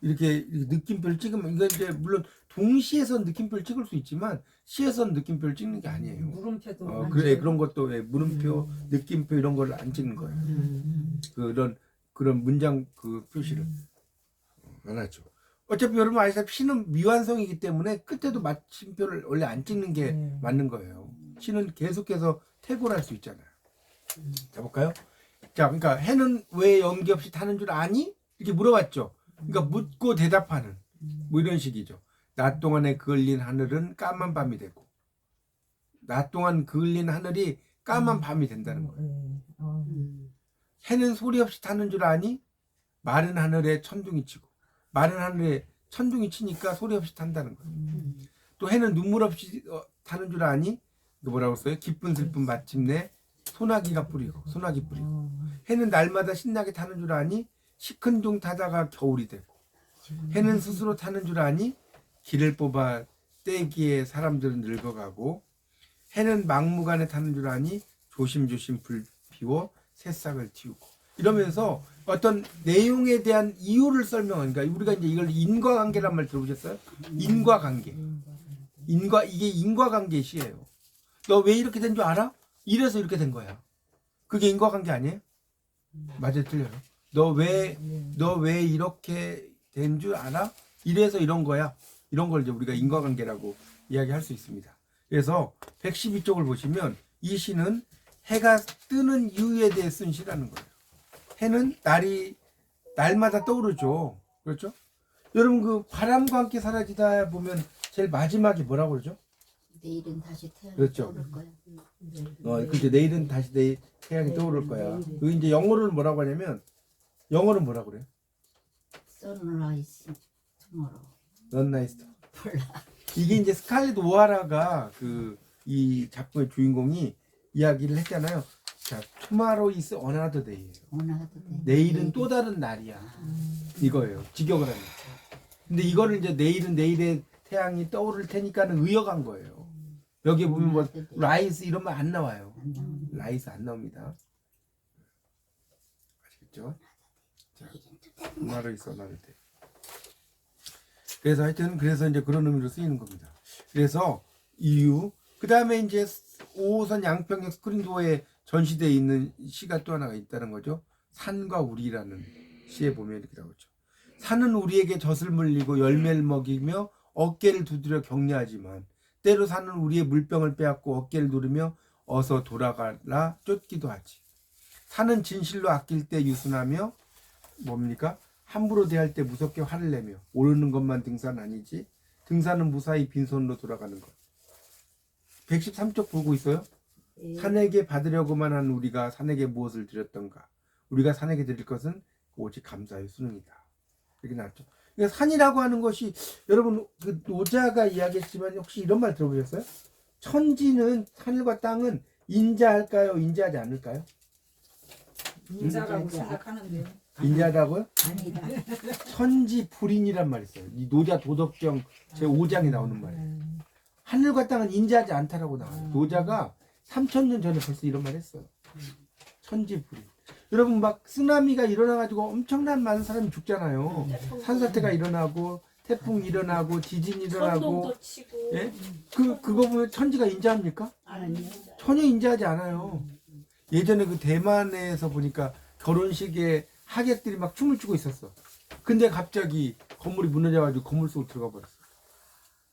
이렇게 느낌표를 찍으면 이건 이제 물론 동시에서 느낌표를 찍을 수 있지만 시에서는 느낌표를 찍는 게 아니에요. 물음표도 그래 그런 것도 물음표, 느낌표 이런 걸 안 찍는 거예요. 그런 문장 그 표시를 안 하죠. 어차피 여러분 아시다시피 시는 미완성이기 때문에 끝에도 마침표를 원래 안 찍는 게 맞는 거예요. 시는 계속해서 퇴고할 수 있잖아요. 자 볼까요? 자 그러니까 해는 왜 연기 없이 타는 줄 아니? 이렇게 물어봤죠. 그러니까 묻고 대답하는 뭐 이런 식이죠. 낮 동안에 그을린 하늘은 까만 밤이 되고 낮 동안 그을린 하늘이 까만 밤이 된다는 거예요. 해는 소리 없이 타는 줄 아니? 마른 하늘에 천둥이 치고 마른 하늘에 천둥이 치니까 소리 없이 탄다는 거예요. 또 해는 눈물 없이 타는 줄 아니? 뭐라고 써요? 기쁜 슬픈 마침내 소나기 뿌리고 해는 날마다 신나게 타는 줄 아니? 시큰둥 타다가 겨울이 되고 해는 스스로 타는 줄 아니? 길을 뽑아 떼기에 사람들은 늙어가고 해는 막무가내 타는 줄 아니? 조심조심 불 피워 새싹을 틔우고 이러면서 어떤 내용에 대한 이유를 설명하는 그러니까 우리가 이제 이걸 인과관계란 말 들어보셨어요? 인과관계. 이게 인과관계 시예요. 너 왜 이렇게 된 줄 알아? 이래서 이렇게 된 거야. 그게 인과관계 아니에요? 맞아요, 틀려요. 너 왜 이렇게 된 줄 알아? 이래서 이런 거야. 이런 걸 이제 우리가 인과관계라고 이야기할 수 있습니다. 그래서 112쪽을 보시면 이 시는 해가 뜨는 이유에 대해 쓴 시라는 거예요. 해는 날마다 떠오르죠. 그렇죠? 여러분 그 바람과 함께 사라지다 보면 제일 마지막에 뭐라고 그러죠? 내일은 다시 태양이 그렇죠. 떠오를 거야. 그렇죠. 내일은 다시 태양이 떠오를 거야. 그 이제 영어로는 뭐라고 하냐면 영어는 뭐라고 그래요? Sunrise tomorrow. Not nice. 이게 이제 스칼렛 오하라가 이 작품의 주인공이 이야기를 했잖아요. 자, tomorrow is another day예요. 내일은 또 다른 날이야. 이거예요. 직역을 하는 거죠. 근데 이거를 이제 내일은 내일의 태양이 떠오를 테니까는 의역한 거예요. 여기 보면 뭐 라이스 이런 말 안 나와요. 라이스 안 나옵니다. 아시겠죠? 자, tomorrow is another day. 그래서 하여튼 이제 그런 의미로 쓰이는 겁니다. 그래서 이유 그 다음에 이제 5호선 양평역 스크린도어에 전시되어 있는 시가 또 하나가 있다는 거죠. 산과 우리라는 시에 보면 이렇게 나오죠. 산은 우리에게 젖을 물리고 열매를 먹이며 어깨를 두드려 격려하지만 때로 산은 우리의 물병을 빼앗고 어깨를 누르며 어서 돌아가라 쫓기도 하지. 산은 진실로 아낄 때 유순하며 뭡니까? 함부로 대할 때 무섭게 화를 내며 오르는 것만 등산 아니지 등산은 무사히 빈손으로 돌아가는 것. 113쪽 보고 있어요? 산에게 받으려고만 한 우리가 산에게 무엇을 드렸던가. 우리가 산에게 드릴 것은 오직 감사의 수능이다. 이렇게 나왔죠. 그러니까 산이라고 하는 것이 여러분 그 노자가 이야기했지만 혹시 이런 말 들어보셨어요? 천지는 하늘과 땅은 인자할까요? 인자하지 않을까요? 인자라고 인자. 생각하는데요. 인자하다고요? 아니다. 천지 불인이란 말이 있어요. 이 노자 도덕경 제5장에 나오는 말이에요. 하늘과 땅은 인자하지 않다라고 나와요. 노자가 3000년 전에 벌써 이런 말 했어요. 천지 불인. 여러분 막 쓰나미가 일어나가지고 엄청난 많은 사람이 죽잖아요. 산사태가 일어나고 태풍 일어나고 지진 일어나고 천둥도 치고. 예? 그거 보면 천지가 인자합니까? 아니요. 전혀 인자하지 않아요. 예전에 그 대만에서 보니까 결혼식에 하객들이 막 춤을 추고 있었어. 근데 갑자기 건물이 무너져가지고 건물 속으로 들어가 버렸어.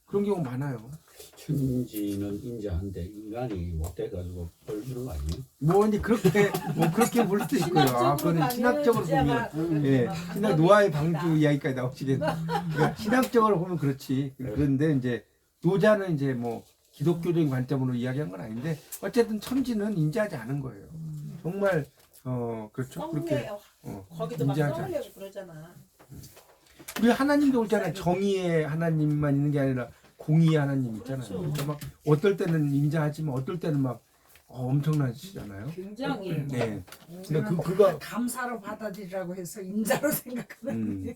그런 경우 많아요. 천지는 인자한데 인간이 못돼가지고 벌주는 거 아니에요? 뭐 이제 그렇게 볼 수도 있고요. 아, 그거는 신학적으로 보면 예, 신학 노아의 방주 이야기까지 나오시겠네. 그러니까 신학적으로 보면 그렇지. 그런데 이제 노자는 이제 뭐 기독교적인 관점으로 이야기한 건 아닌데 어쨌든 천지는 인자하지 않은 거예요. 정말 그렇죠. 그렇게 거기도 막 인자하지 썩으려고 그러잖아. 우리 하나님도 그렇잖아요. 정의의 하나님만 있는 게 아니라 공의의 하나님 있잖아요. 그렇죠. 그러니까 막 어떨 때는 인자하지만 어떨 때는 막 엄청나시잖아요. 굉장히. 네. 근데 그거 감사로 받아들이라고 해서 인자로 생각하는.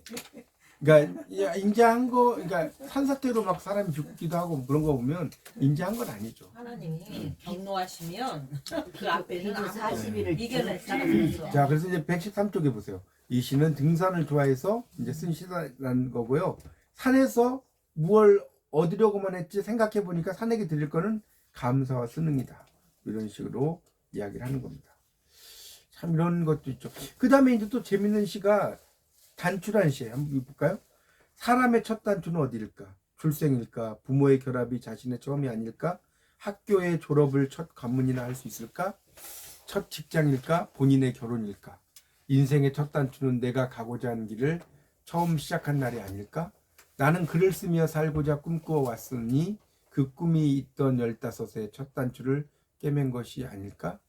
그러니까 인자한 거, 그러니까 산사태로 막 사람이 죽기도 하고 그런 거 보면 인자한 건 아니죠. 하나님이 경노하시면 그 앞에는 그리고 아무도 40일을 이겨낼 사람이 없어. 자, 그래서 이제 113쪽에 보세요. 이 시는 등산을 좋아해서 이제 쓴 시라는 거고요. 산에서 무얼 얻으려고만 했지 생각해 보니까 산에게 드릴 거는 감사와 순응이다. 이런 식으로 이야기를 하는 겁니다. 참 이런 것도 있죠. 그 다음에 이제 또 재밌는 시가 단추란 시예요. 한번 볼까요? 사람의 첫 단추는 어디일까? 출생일까? 부모의 결합이 자신의 처음이 아닐까? 학교의 졸업을 첫 관문이나 할 수 있을까? 첫 직장일까? 본인의 결혼일까? 인생의 첫 단추는 내가 가고자 하는 길을 처음 시작한 날이 아닐까? 나는 글을 쓰며 살고자 꿈꾸어 왔으니 그 꿈이 있던 15의 첫 단추를 깨맨 것이 아닐까?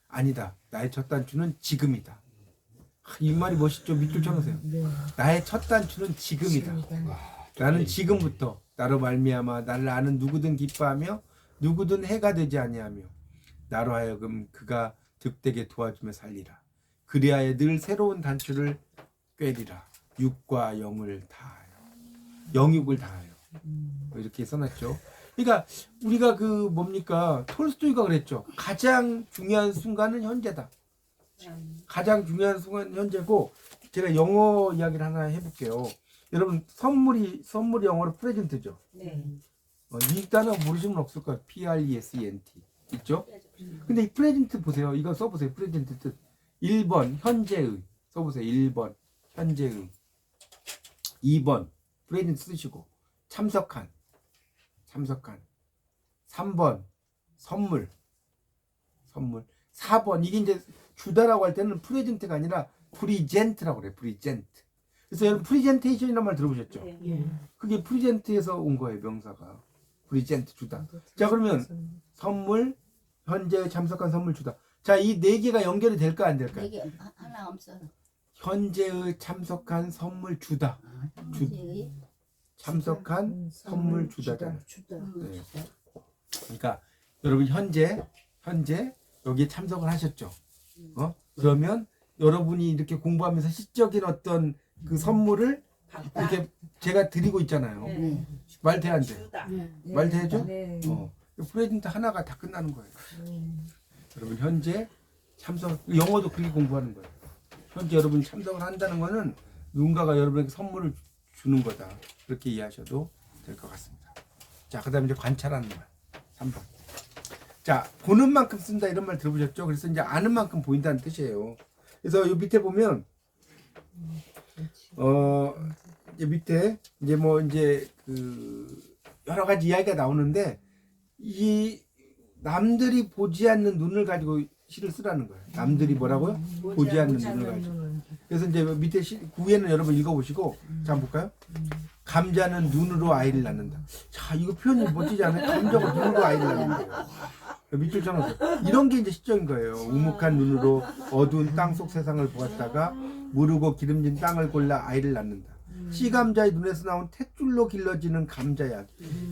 아니다. 나의 첫 단추는 지금이다. 이 말이 멋있죠? 밑줄 쳐놓으세요. 나의 첫 단추는 지금이다. 나는 지금부터 나로 말미암아 나를 아는 누구든 기뻐하며 누구든 해가 되지 아니하며 나로 하여금 그가 득되게 도와주며 살리라. 그리하여 늘 새로운 단추를 꿰리라. 육과 영을 다하여 영육을 다하여 이렇게 써놨죠. 그러니까 우리가 그 뭡니까 톨스토이가 그랬죠. 가장 중요한 순간은 현재다. 가장 중요한 순간 현재고 제가 영어 이야기를 하나 해볼게요. 여러분 선물이 영어로 프레젠트죠. 네. 이 단어 모르시면 없을 거예요. Present 있죠? 근데 이 프레젠트 보세요. 이거 써보세요. 프레젠트 뜻 1번 현재의 써보세요. 1번 현재의 2번 프레젠트 쓰시고 참석한 3번 선물 4번 이게 이제 주다라고 할 때는 프레젠트가 아니라 프리젠트라고 그래요. 프리젠트. 그래서 여러분 프리젠테이션이라는 말 들어보셨죠? 네. 그게 프리젠트에서 온 거예요. 명사가. 프리젠트 주다. 자 그러면 선물 현재 참석한 선물 주다. 자 이 네 개가 연결이 될까 안 될까요? 이게 하나 없어. 현재의 참석한 선물 주다. 현재의 참석한 선물 주다잖아요. 주다. 네. 그러니까 여러분 현재 여기에 참석을 하셨죠. 그러면 여러분이 이렇게 공부하면서 시적인 어떤 그 선물을 이렇게 제가 드리고 있잖아요. 네. 말 돼야 안 돼? 주다. 말 되죠? 네. 프레젠트 하나가 다 끝나는 거예요. 여러분 현재 참석 영어도 그렇게 공부하는 거예요. 현재 여러분이 참석을 한다는 거는 누군가가 여러분에게 선물을 주는 거다. 그렇게 이해하셔도 될 것 같습니다. 자, 그 다음에 이제 관찰하는 말 3번. 자, 보는 만큼 쓴다 이런 말 들어보셨죠? 그래서 이제 아는 만큼 보인다는 뜻이에요. 그래서 이 밑에 보면 이제 밑에 이제 뭐 이제 그 여러 가지 이야기가 나오는데 이 남들이 보지 않는 눈을 가지고 시를 쓰라는 거예요. 남들이 뭐라고요? 보지 않는 눈을 가지고. 그래서 이제 밑에 구에는 여러분 읽어보시고 자 한번 볼까요? 감자는 눈으로 아이를 낳는다. 자 이거 표현이 멋지지 않아요? 감자가 눈으로 아이를 낳는다. 밑줄 쳐놓으세요. 이런 게 이제 시적인 거예요. 우묵한 눈으로 어두운 땅속 세상을 보았다가 무르고 기름진 땅을 골라 아이를 낳는다. 씨감자의 눈에서 나온 탯줄로 길러지는 감자약.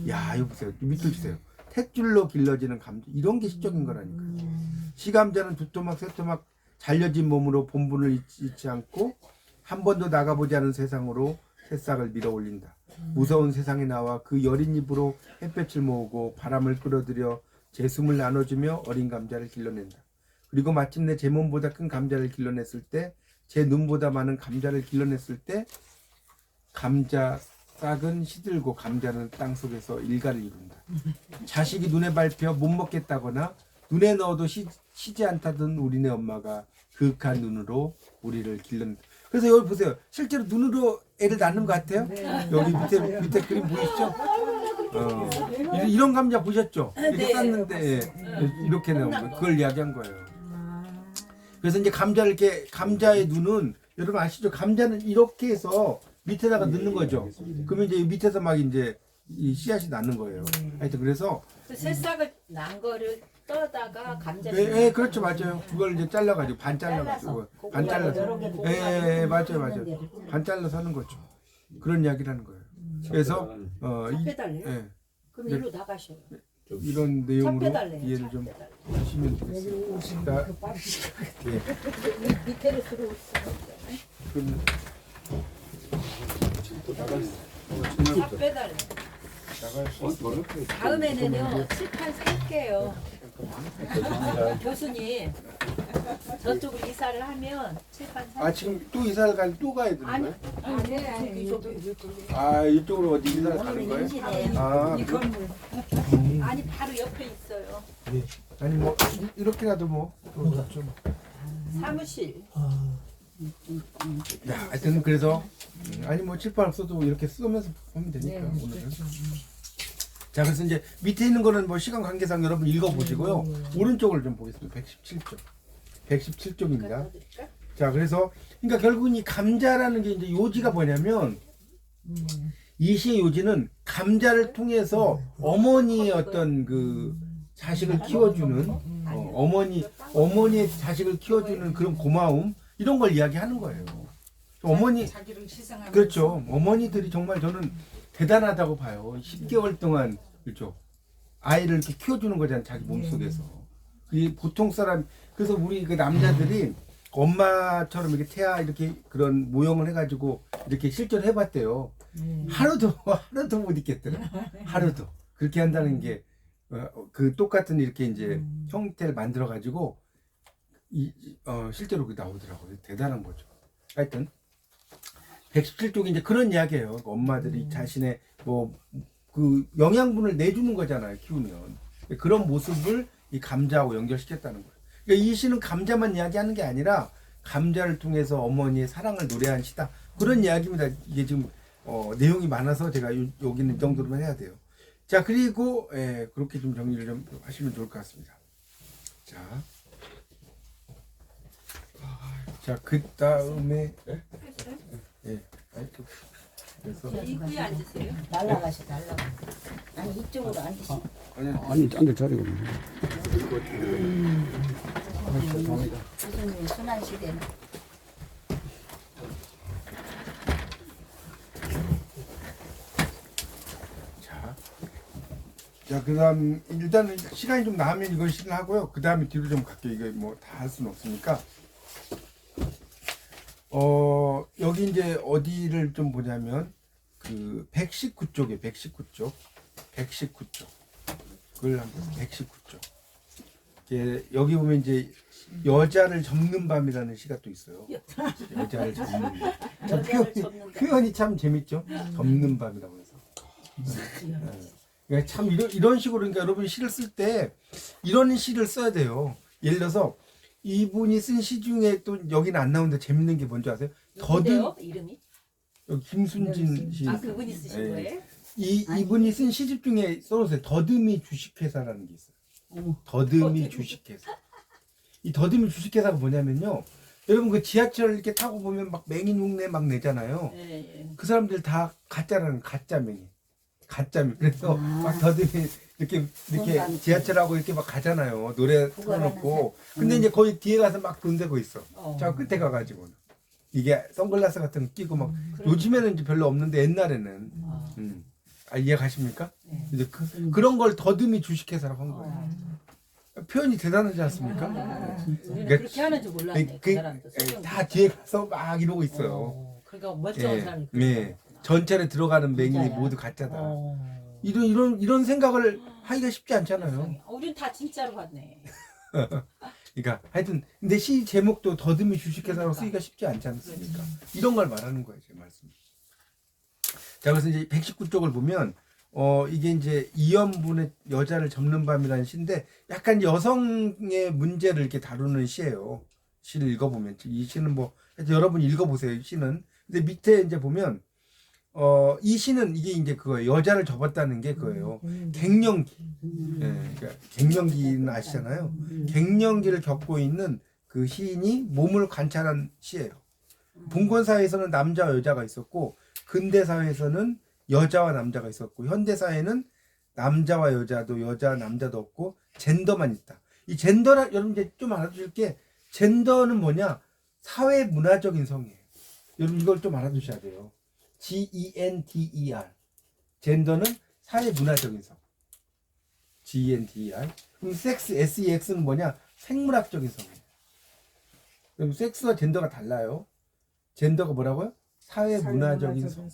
야 이거 보세요. 밑줄 주세요. 탯줄로 길러지는 감자 이런 게 시적인 거라니까. 시감자는 두 토막 세 토막 잘려진 몸으로 본분을 잊지 않고 한 번도 나가보지 않은 세상으로 새싹을 밀어 올린다. 무서운 세상에 나와 그 여린 입으로 햇볕을 모으고 바람을 끌어들여 제 숨을 나눠주며 어린 감자를 길러낸다. 그리고 마침내 제 몸보다 큰 감자를 길러냈을 때, 제 눈보다 많은 감자를 길러냈을 때 감자 싹은 시들고 감자는 땅속에서 일가를 이룬다. 자식이 눈에 밟혀 못 먹겠다거나 눈에 넣어도 시지 않다던 우리네 엄마가 그윽한 눈으로 우리를 길른다. 그래서 여기 보세요. 실제로 눈으로 애를 낳는 것 같아요. 여기 밑에 그림 보이시죠? 이런 감자 보셨죠? 이렇게 쌌는데 이렇게 나온 거 그걸 이야기한 거예요. 그래서 이제 감자의 눈은 여러분 아시죠? 감자는 이렇게 해서 밑에다가 넣는 거죠. 그러면 이제 밑에서 막 이제 이 씨앗이 나는 거예요. 하여튼 그래서 그 새싹을 난 거를 떠다가 감자. 예, 그렇죠, 맞아요. 그걸 이제 잘라가지고 반 잘라가지고 반 잘라서 맞아요. 반 잘라서 하는 거죠. 그런 이야기라는 거예요. 그래서 차 빼달래요? 예, 그럼 일로 나가셔요. 이런 차 내용으로 빼달래요. 이해를 차 좀 빼달래요. 하시면 되겠습니다. 예, 밑에로 들어올 수가 없잖아요. 그럼 차 빼달래요. 나갈 수 있어요. 다음에는요 칠판 살게요. 교수님 저쪽으로 이사를 하면 칠판 살. 지금 또 이사를 또 가야 되는 아니 거예요? 아니 저기 이쪽으로 어디 이사를 가는 거예요? 이 건물. 아니 바로 옆에 있어요. 아니 뭐 이렇게라도 뭐좀 사무실. 하여튼 그래서 아니 뭐 칠판 없어도 이렇게 쓰면서 보면 되니까 오늘은. 자, 그래서 이제 밑에 있는 거는 뭐 시간 관계상 여러분 읽어보시고요. 오른쪽을 좀 보겠습니다. 117쪽. 117쪽입니다. 자, 그래서 그러니까 결국은 이 감자라는 게 이제 요지가 뭐냐면 이 시의 요지는 감자를 통해서 어머니의 어떤 그 자식을 키워주는 어머니의 자식을 키워주는 그런 고마움 이런 걸 이야기하는 거예요. 어머니 자기를 희생하면서 그렇죠. 어머니들이 정말 저는 대단하다고 봐요. 10개월 동안 그렇죠. 아이를 이렇게 키워주는 거잖아요. 자기 몸속에서. 이 보통 사람 그래서 우리 그 남자들이 엄마처럼 이렇게 태아 이렇게 그런 모형을 해가지고 이렇게 실제로 해봤대요. 하루도 못 있겠더라. 하루도 그렇게 한다는 게 그 똑같은 이렇게 이제 형태를 만들어 가지고 실제로 그 나오더라고요. 대단한 거죠. 하여튼 117쪽이 이제 그런 이야기예요. 엄마들이 자신의 뭐 그 영양분을 내주는 거잖아요. 키우면 그런 모습을 이 감자하고 연결시켰다는 거예요. 그러니까 이 시는 감자만 이야기하는 게 아니라 감자를 통해서 어머니의 사랑을 노래한 시다. 그런 이야기입니다. 이게 지금 내용이 많아서 제가 여기는 이 정도로만 해야 돼요. 자, 그리고 그렇게 좀 정리를 좀 하시면 좋을 것 같습니다. 자, 그 다음에 그래서 입구에 앉으세요. 날라가시. 아니 이쪽으로 앉으시. 아니 딴 데 자리가 없네. 교수님 순환 시대는. 자, 그다음 일단은 시간이 좀 나면 이걸 실하고요. 그 다음에 뒤로 좀 갈게요. 이거 뭐 다 할 수는 없으니까. 여기 이제 어디를 좀 보냐면 그 119쪽에 119쪽 그걸 한번 119쪽. 여기 보면 이제 여자를 접는 밤이라는 시가 또 있어요. 여자를 접는 밤. 표현이 참 재밌죠. 접는 밤이라고 해서. 그러니까 참 이런 식으로 그러니까 여러분 시를 쓸 때 이런 시를 써야 돼요. 예를 들어서 이분이 쓴 시 중에 또 여기는 안 나오는데 재밌는 게 뭔지 아세요? 누군데요? 이름이? 여기 김순진 시. 그분이 쓰신 예. 거예요? 이분이 쓴 시집 중에 써놓으세요. 더듬이 주식회사라는 게 있어요. 더듬이 주식회사. 이 더듬이 주식회사가 뭐냐면요. 여러분 그 지하철 이렇게 타고 보면 막 맹인 흉내 막 내잖아요. 예. 그 사람들 다 가짜라는 가짜맹이. 그래서 막 더듬이 이렇게 지하철하고 이렇게 막 가잖아요. 노래 틀어놓고. 근데 이제 거기 뒤에 가서 막 돈 대고 있어. 저 끝에 가가지고는. 이게 선글라스 같은 거 끼고 막 요즘에는 이제 별로 없는데 옛날에는. 이해 가십니까? 네. 이제 그런 걸 더듬이 주식회사라고 한 거예요. 표현이 대단하지 않습니까? 우리는 그러니까 그렇게 하는 줄 몰랐네. 그 사람도. 다 뒤에 가서 막 이러고 있어요. 그러니까 멀쩡한 예, 사람이. 예. 전철에 들어가는 맥이 진짜야? 모두 가짜다. 이런 생각을 하기가 쉽지 않잖아요. 우린 다 진짜로 봤네. 그러니까 하여튼 근데 시 제목도 더듬이 주식회사라고 그러니까. 쓰기가 쉽지 않지 않습니까? 이런 걸 말하는 거예요, 제 말씀. 자, 그래서 이제 119쪽을 보면 이게 이제 이연분의 여자를 접는 밤이라는 시인데 약간 여성의 문제를 이렇게 다루는 시예요. 시를 읽어보면 이 시는 뭐 하여튼 여러분 읽어보세요. 이 시는. 근데 밑에 이제 보면 이 시는 이게 이제 그거예요. 여자를 접었다는 게 그거예요. 갱년기. 예, 그러니까 갱년기는 아시잖아요. 갱년기를 겪고 있는 그 시인이 몸을 관찰한 시예요. 봉건 사회에서는 남자와 여자가 있었고 근대 사회에서는 여자와 남자가 있었고 현대 사회는 남자와 여자도 여자와 남자도 없고 젠더만 있다. 이 젠더라 여러분 이제 좀 알아두실 게 젠더는 뭐냐? 사회 문화적인 성이에요. 여러분 이걸 좀 알아두셔야 돼요. G-E-N-D-E-R. 젠더는 사회 문화적인 성. G-E-N-D-E-R. 그럼 섹스, S-E-X는 뭐냐? 생물학적인 성이에요. 그럼 섹스와 젠더가 달라요. 젠더가 뭐라고요? 사회 문화적인 성.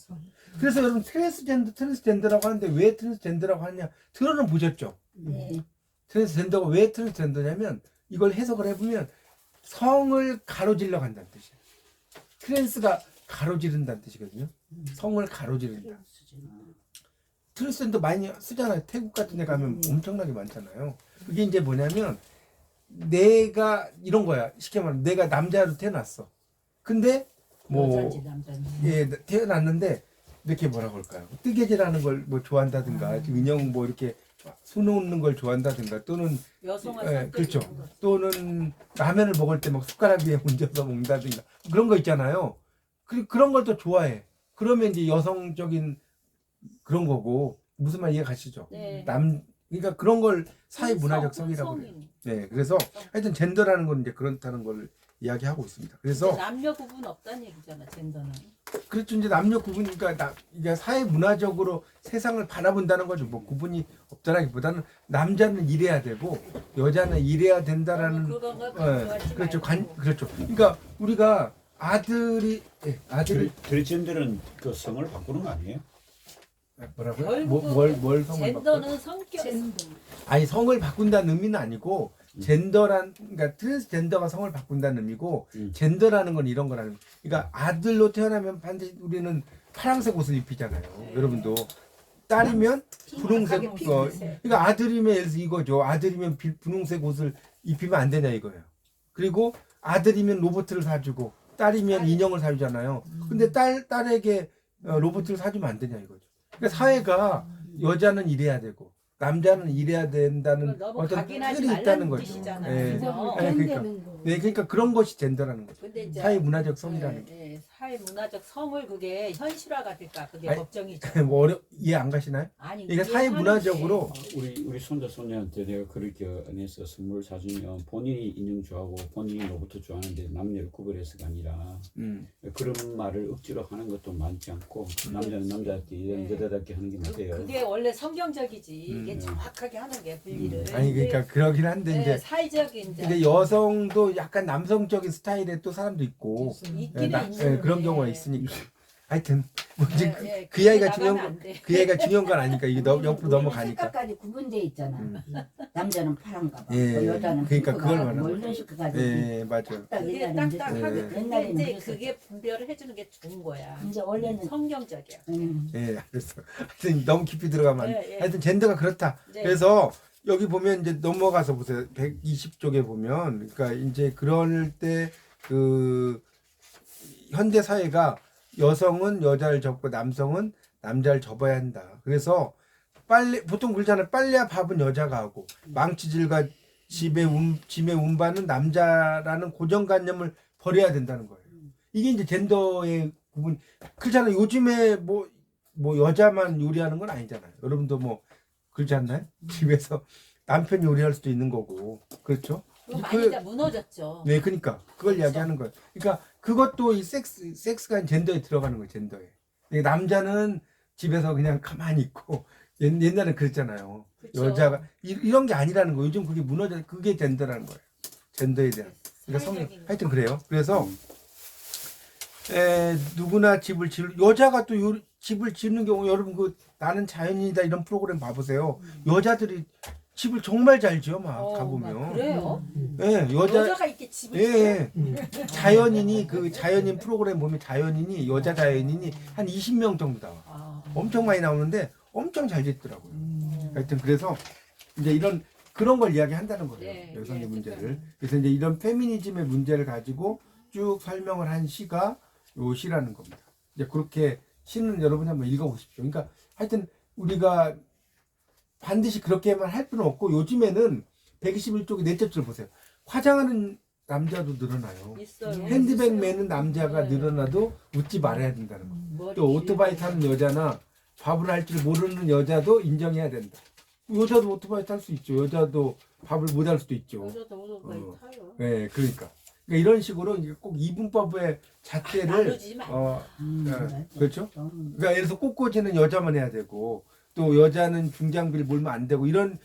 그래서 여러분 트랜스젠더라고 하는데 왜 트랜스젠더라고 하느냐? 들어는 보셨죠? 네. 트랜스젠더가 왜 트랜스젠더냐면 이걸 해석을 해보면 성을 가로질러 간다는 뜻이에요. 트랜스가 가로지른다는 뜻이거든요. 성을 가로지른다. 트랜스젠더 많이 쓰잖아요. 태국 같은 데 가면 엄청나게 많잖아요. 그게 이제 뭐냐면 내가 이런 거야. 쉽게 말하면 내가 남자로 태어났어. 근데 뭐 여자인지 남자인지. 예, 태어났는데 이렇게 뭐라고 할까요? 뜨개질하는 걸 뭐 좋아한다든가 인형 뭐 이렇게 수놓는 걸 좋아한다든가 또는 여성을 예, 그렇죠. 선택하는 거지. 또는 라면을 먹을 때 막 숟가락 위에 얹어서 먹는다든가 그런 거 있잖아요. 그런 걸 또 좋아해. 그러면 이제 여성적인 그런 거고 무슨 말 이해 가시죠? 네. 그러니까 그런 걸 사회 문화적 성이라고 해요. 성인. 네, 그래서 하여튼 젠더라는 건 이제 그렇다는 걸 이야기하고 있습니다. 그래서 남녀 구분 없다는 얘기잖아. 젠더는. 그렇죠. 이제 남녀 구분이니까 이게 사회 문화적으로 세상을 바라본다는 거죠. 뭐 구분이 없다라기보다는 남자는 이래야 되고 여자는 이래야 된다라는 그런 거 예, 강조하지 그렇죠. 말고. 그렇죠. 그러니까 우리가 아들이 트랜스젠더는 그 성을 바꾸는 거 아니에요? 뭐라고요? 결국은 뭘 성을 바꿔요? 젠더는 성격. 아니 성을 바꾼다는 의미는 아니고 그러니까 트랜스젠더가 성을 바꾼다는 의미고 젠더라는 건 이런 거라는. 그러니까 아들로 태어나면 반드시 우리는 파란색 옷을 입히잖아요. 여러분도 딸이면 분홍색 그러니까 아들이면 예를 들어서 이거죠. 아들이면 분홍색 옷을 입히면 안 되냐 이거예요. 그리고 아들이면 로봇을 사주고 딸이면 인형을 사주잖아요. 근데 딸에게 로봇을 사주면 안 되냐 이거죠. 그러니까 사회가 여자는 이래야 되고 남자는 이래야 된다는 너무 어떤 각인하지 틀이 있다는 말라는 거죠. 뜻이잖아요. 예. 그죠? 그러니까 그런 것이 젠더라는 거죠. 근데 이제 사회 문화적 성이라는 게. 사회 문화적 성을 그게 현실화가 될까 그게 아니, 걱정이죠. 뭐 이해 안 가시나요? 아니 그러니까 사회 이해하는데 문화적으로 우리 손자 손녀한테 내가 그렇게 안에서 선물 사주면 본인이 인형 좋아하고 본인이 로봇 좋아하는데 남녀를 구별해서가 아니라 그런 말을 억지로 하는 것도 많지 않고 남자는 남자답게 여자답게 하는 게 맞아요. 그게 원래 성경적이지. 이게 정확하게 하는 게 분리를. 아니 그러니까 그러긴 한데 이제 사회적인 이제 근데 여성도 약간 남성적인 스타일의 또 사람도 있고 있기는 있는데 그런 경우가 있으니까 하여튼 뭐 이제 그 그게 이야기가 나가면 중요한 안 돼. 그 이야기가 중요한 건 아니까 이게 옆으로 넘어가니까. 색깔까지 구분돼 있잖아. 남자는 파란가 봐. 예, 뭐 여자는 그러니까 핑크가 그걸 봐. 말하는 뭐 거죠. 이런 식까지. 예, 맞아요. 그게 옛날에는 딱딱하게. 예. 근데 옛날에는 이제 그랬었지. 그게 분별을 해주는 게 좋은 거야. 이제 원래는 성경적이야. 예, 알았어. 하여튼 너무 깊이 들어가면 안 돼. 예, 예. 하여튼 젠더가 그렇다. 네. 그래서 여기 보면 이제 넘어가서 보세요. 120쪽에 보면 그러니까 이제 그럴 때 그 현대 사회가 여성은 여자를 접고 남성은 남자를 접어야 한다. 그래서 보통 그러잖아요. 빨래와 밥은 여자가 하고 망치질과 집의 운반은 남자라는 고정관념을 버려야 된다는 거예요. 이게 이제 젠더의 구분. 그렇잖아요. 요즘에 뭐 여자만 요리하는 건 아니잖아요. 여러분도 뭐 그렇지 않나요? 집에서 남편이 요리할 수도 있는 거고. 그렇죠? 그거 많이 다 무너졌죠. 네, 그러니까 그걸 이야기하는 거예요. 그러니까 그것도 이 섹스가 젠더에 들어가는 거예요. 젠더에. 남자는 집에서 그냥 가만히 있고 옛날에 그랬잖아요. 그쵸. 여자가 이런 게 아니라는 거. 요즘 그게 무너져 그게 젠더라는 거예요. 젠더에 대한. 그러니까 사회적인 거. 하여튼 그래요. 그래서 누구나 여자가 또 집을 짓는 경우 여러분 그 나는 자연인이다 이런 프로그램 봐보세요. 여자들이 집을 정말 잘 지어 막 막 가보면. 그래요? 예, 여자가 이렇게 집을 예, 자연인이 그 자연인 프로그램 보면 자연인이 여자 자연인이 한 20명 정도 나와. 아, 엄청 많이 나오는데 엄청 잘 짓더라고요. 하여튼 그래서 이제 이런 그런 걸 이야기한다는 거예요. 예, 여성의 예, 문제를. 그래서 이제 이런 페미니즘의 문제를 가지고 쭉 설명을 한 시가 요 시라는 겁니다. 이제 그렇게 시는 여러분이 한번 읽어보십시오. 그러니까 하여튼 우리가 반드시 그렇게만 할 필요는 없고 요즘에는 121쪽의 넷째 줄 보세요. 화장하는 남자도 늘어나요. 있어요. 핸드백 매는 남자가 네. 늘어나도 웃지 말아야 된다는 거. 머리 또 오토바이 타는 여자나 밥을 할 줄 모르는 여자도 인정해야 된다. 여자도 오토바이 탈 수 있죠. 여자도 밥을 못 할 수도 있죠. 여자도 오토바이 어. 타요. 네, 그러니까 이런 식으로 이제 꼭 이분법의 잣대를 나누지 마. 네, 그렇죠. 좀 그러니까 예를 들어서 꽃꽂이는 여자만 해야 되고 또 여자는 중장비를 몰면 안 되고 이런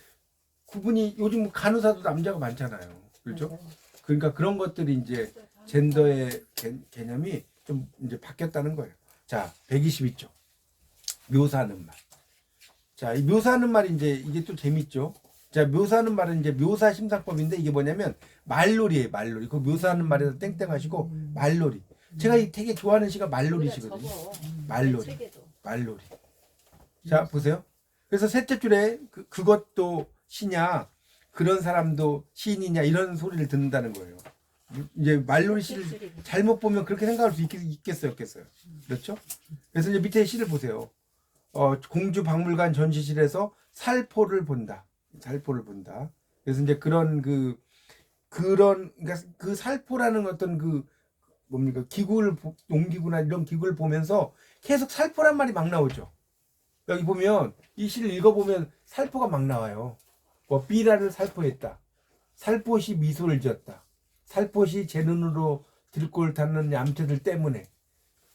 구분이 요즘 간호사도 남자가 많잖아요. 그렇죠. 그러니까 그런 것들이 이제 젠더의 개념이 좀 이제 바뀌었다는 거예요. 자, 122쪽. 묘사하는 말. 자, 이 묘사하는 말이 이제 이게 또 재밌죠. 자, 묘사하는 말은 이제 묘사 심사법인데 이게 뭐냐면 말놀이에요, 말놀이. 그 묘사하는 말에서 땡땡 하시고 말놀이. 제가 되게 좋아하는 시가 말놀이시거든요. 말놀이. 책에도. 말놀이. 자, 보세요. 그래서 셋째 줄에 그것도 시냐, 그런 사람도 시인이냐 이런 소리를 듣는다는 거예요. 이제 말놀이 시를 잘못 보면 그렇게 생각할 수 있겠어요, 없겠어요? 그렇죠? 그래서 이제 밑에 시를 보세요. 공주 박물관 전시실에서 살포를 본다. 살포를 본다. 그래서 이제 그러니까 그 살포라는 어떤 뭡니까 기구를 농기구나 이런 기구를 보면서 계속 살포란 말이 막 나오죠. 여기 보면 이 시를 읽어보면 살포가 막 나와요. 뭐 삐라를 살포했다. 살포시 미소를 지었다. 살포시 제 눈으로 들골 닿는 얌체들 때문에.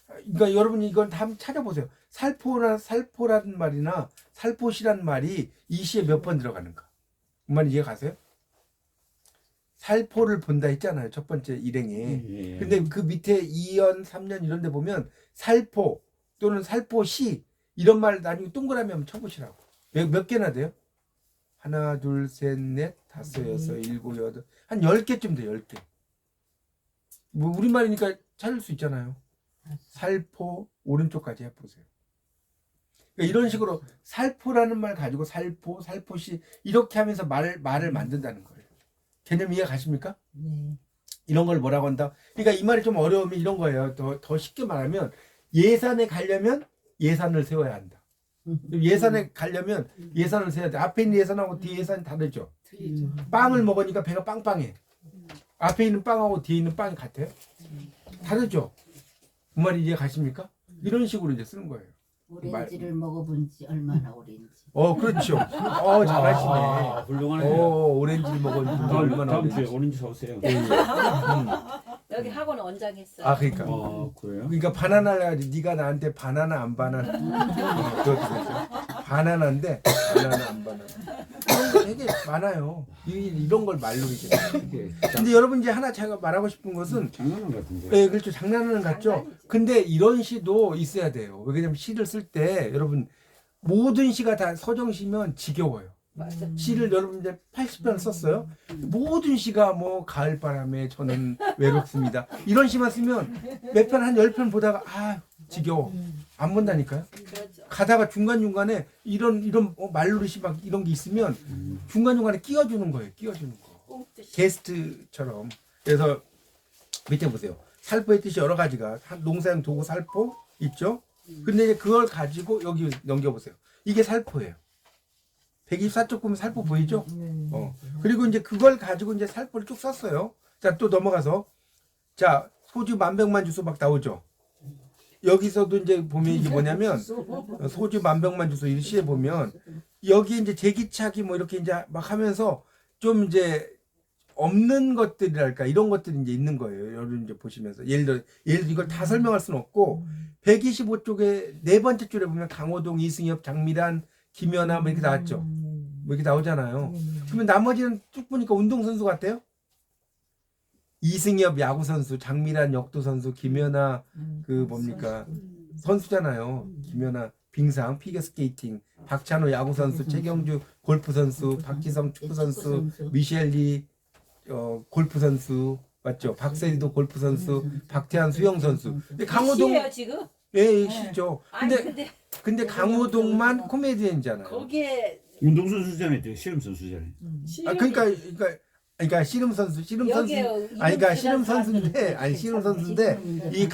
그러니까 여러분이 이건 다 한번 찾아보세요. 살포라는 말이나 살포시라는 말이 이 시에 몇 번 들어가는가. 그 말 이해 가세요? 살포를 본다 했잖아요. 첫 번째 일행에. 예. 근데 그 밑에 2년, 3년 이런 데 보면 살포 또는 살포시 이런 말 나중에 동그라미 한번 쳐보시라고. 몇 개나 돼요? 하나, 둘, 셋, 넷, 다섯, 여섯, 일곱, 여덟. 한 10개쯤 돼요. 10개. 뭐 우리말이니까 찾을 수 있잖아요. 살포 오른쪽까지 해보세요. 그러니까 이런 식으로 살포라는 말 가지고 살포, 살포시 이렇게 하면서 말을 만든다는 거예요. 개념 이해 가십니까? 네. 이런 걸 뭐라고 한다? 그러니까 이 말이 좀 어려우면 이런 거예요. 더 쉽게 말하면 예산에 가려면 예산을 세워야 한다. 예산에 가려면 예산을 세워야 돼. 앞에 있는 예산하고 뒤에 예산이 다르죠. 빵을 먹으니까 배가 빵빵해. 앞에 있는 빵하고 뒤에 있는 빵이 같아요? 다르죠. 그 말이 이해 가십니까? 이런 식으로 이제 쓰는 거예요. 오렌지를 먹어본 지 얼마나 오렌지. 그렇죠. 잘하시네. 훌륭하네요. 오렌지를 먹은 지 다음 얼마나 주에 오렌지. 오렌지 사오세요. 여기 학원 원장했어요. 아, 그러니까. 그래요? 그러니까 바나나를 해야지. 네가 나한테 바나나 안 바나나. 그것도 그렇죠. 바나나인데 바나나 안 바나나. 그런 거 되게 많아요. 이런 걸 말로 이제. 근데 여러분 이제 하나 제가 말하고 싶은 것은 장난감 같은데. 네, 그렇죠. 장난하는 같죠. 장난이지. 근데 이런 시도 있어야 돼요. 왜냐면 시를 쓸 때 여러분 모든 시가 다 서정시면 지겨워요. 맞아. 시를 여러분 이제 80편 썼어요. 모든 시가 뭐 가을바람에 저는 외롭습니다. 이런 시만 쓰면 몇 편 한 10편 보다가 지겨워. 안 본다니까요. 그렇죠. 가다가 중간중간에 이런 말놀이 시 막 이런 게 있으면 중간중간에 끼워주는 거예요. 끼워주는 거. 꽁트시. 게스트처럼. 그래서 밑에 보세요. 살포의 뜻이 여러 가지가 농사용 도구 살포 있죠. 근데 이제 그걸 가지고 여기 넘겨보세요. 이게 살포예요. 124쪽 보면 살포 보이죠? 그리고 이제 그걸 가지고 이제 살포를 쭉 썼어요. 자, 또 넘어가서 자, 소주 만병만 주소 막 나오죠. 여기서도 이제 보면 이게 뭐냐면 소주 만병만 주소 이 시에 보면 여기 이제 제기차기 뭐 이렇게 이제 막 하면서 좀 이제 없는 것들이랄까 이런 것들이 이제 있는 거예요. 여러분 이제 보시면서 예를 들어 이걸 다 설명할 수는 없고 125쪽에 네 번째 줄에 보면 강호동, 이승엽, 장미란, 김연아 뭐 이렇게 나왔죠. 뭐 이렇게 나오잖아요. 그러면 나머지는 쭉 보니까 운동선수 같아요. 이승엽 야구선수, 장미란 역도선수, 김연아 그 뭡니까 선수잖아요. 김연아 빙상, 피겨스케이팅, 박찬호 야구선수, 최경주 골프선수, 박지성 축구선수, 미셸리 골프선수 맞죠? 박세리도 골프선수, 박태환 수영선수. 근데 강호동 시예요 지금? 예, 시죠. 아니 근데 강호동만 코미디언이잖아요. 거기에 운동선수잖아요. 실험 선수잖아요. 아 그러니까 씨름 선수 그러니까 씨름 선수인데 이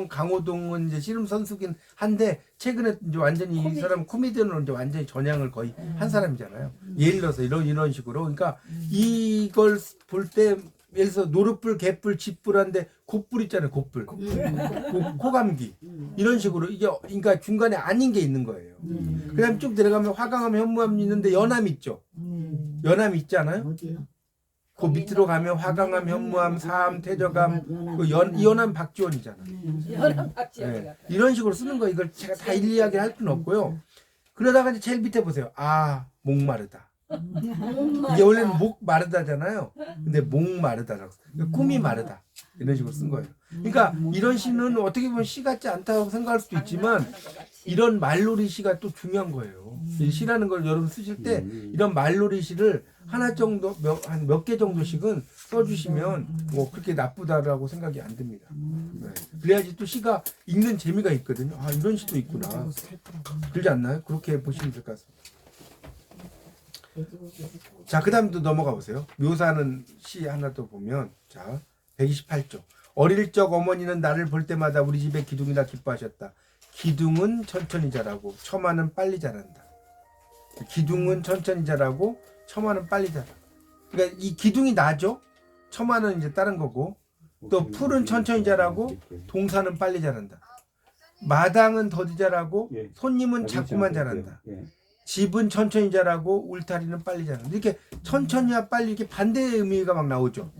강호동은 이제 씨름 선수긴 한데 최근에 이제 완전히 이 사람 코미디언으로 이제 완전히 전향을 거의 한 사람이잖아요. 예를 들어서 이런 식으로 그러니까 이걸 볼 때 예를 들어서 노릇불, 개뿔, 집불한데 곱불 있잖아요. 곱불, 코감기 이런 식으로 이게 그러니까 중간에 아닌 게 있는 거예요. 그다음 쭉 내려가면 화강암, 현무암 있는데 연암 있죠. 연암 있잖아요. 어디요? 그 밑으로 가면 화강암, 현무암, 사암, 태저암, 그 연암 박지원이잖아. 연합 박지원이가 네. 이런 식으로 쓰는 거 이걸 제가 다 일리하게 할 수는 없고요. 그러다가 이제 제일 밑에 보세요. 아 목마르다. 이게 원래는 목 마르다잖아요. 근데 목 마르다라고. 그러니까 꿈이 마르다. 이런 식으로 쓴 거예요. 그러니까 이런 시는 어떻게 보면 시 같지 않다고 생각할 수도 있지만 이런 말놀이 시가 또 중요한 거예요. 이 시라는 걸 여러분 쓰실 때 이런 말놀이 시를 하나 정도 한 몇 개 정도씩은 써주시면 뭐 그렇게 나쁘다라고 생각이 안 듭니다. 네. 그래야지 또 시가 읽는 재미가 있거든요. 아 이런 시도 있구나. 그러지 않나요? 그렇게 보시면 될 것 같습니다. 자, 그 다음 또 넘어가 보세요. 묘사하는 시 하나 또 보면, 자, 128조. 어릴 적 어머니는 나를 볼 때마다 우리 집에 기둥이나 기뻐하셨다. 기둥은 천천히 자라고, 처마는 빨리 자란다. 기둥은 천천히 자라고, 처마는 빨리 자라. 그러니까 이 기둥이 나죠? 처마는 이제 다른 거고, 또 풀은 천천히 자라고, 동사는 빨리 자란다. 마당은 더디 자라고, 손님은 자꾸만 자란다. 집은 천천히 자라고 울타리는 빨리 자란다. 이렇게 천천히와 빨리 이렇게 반대의 의미가 막 나오죠.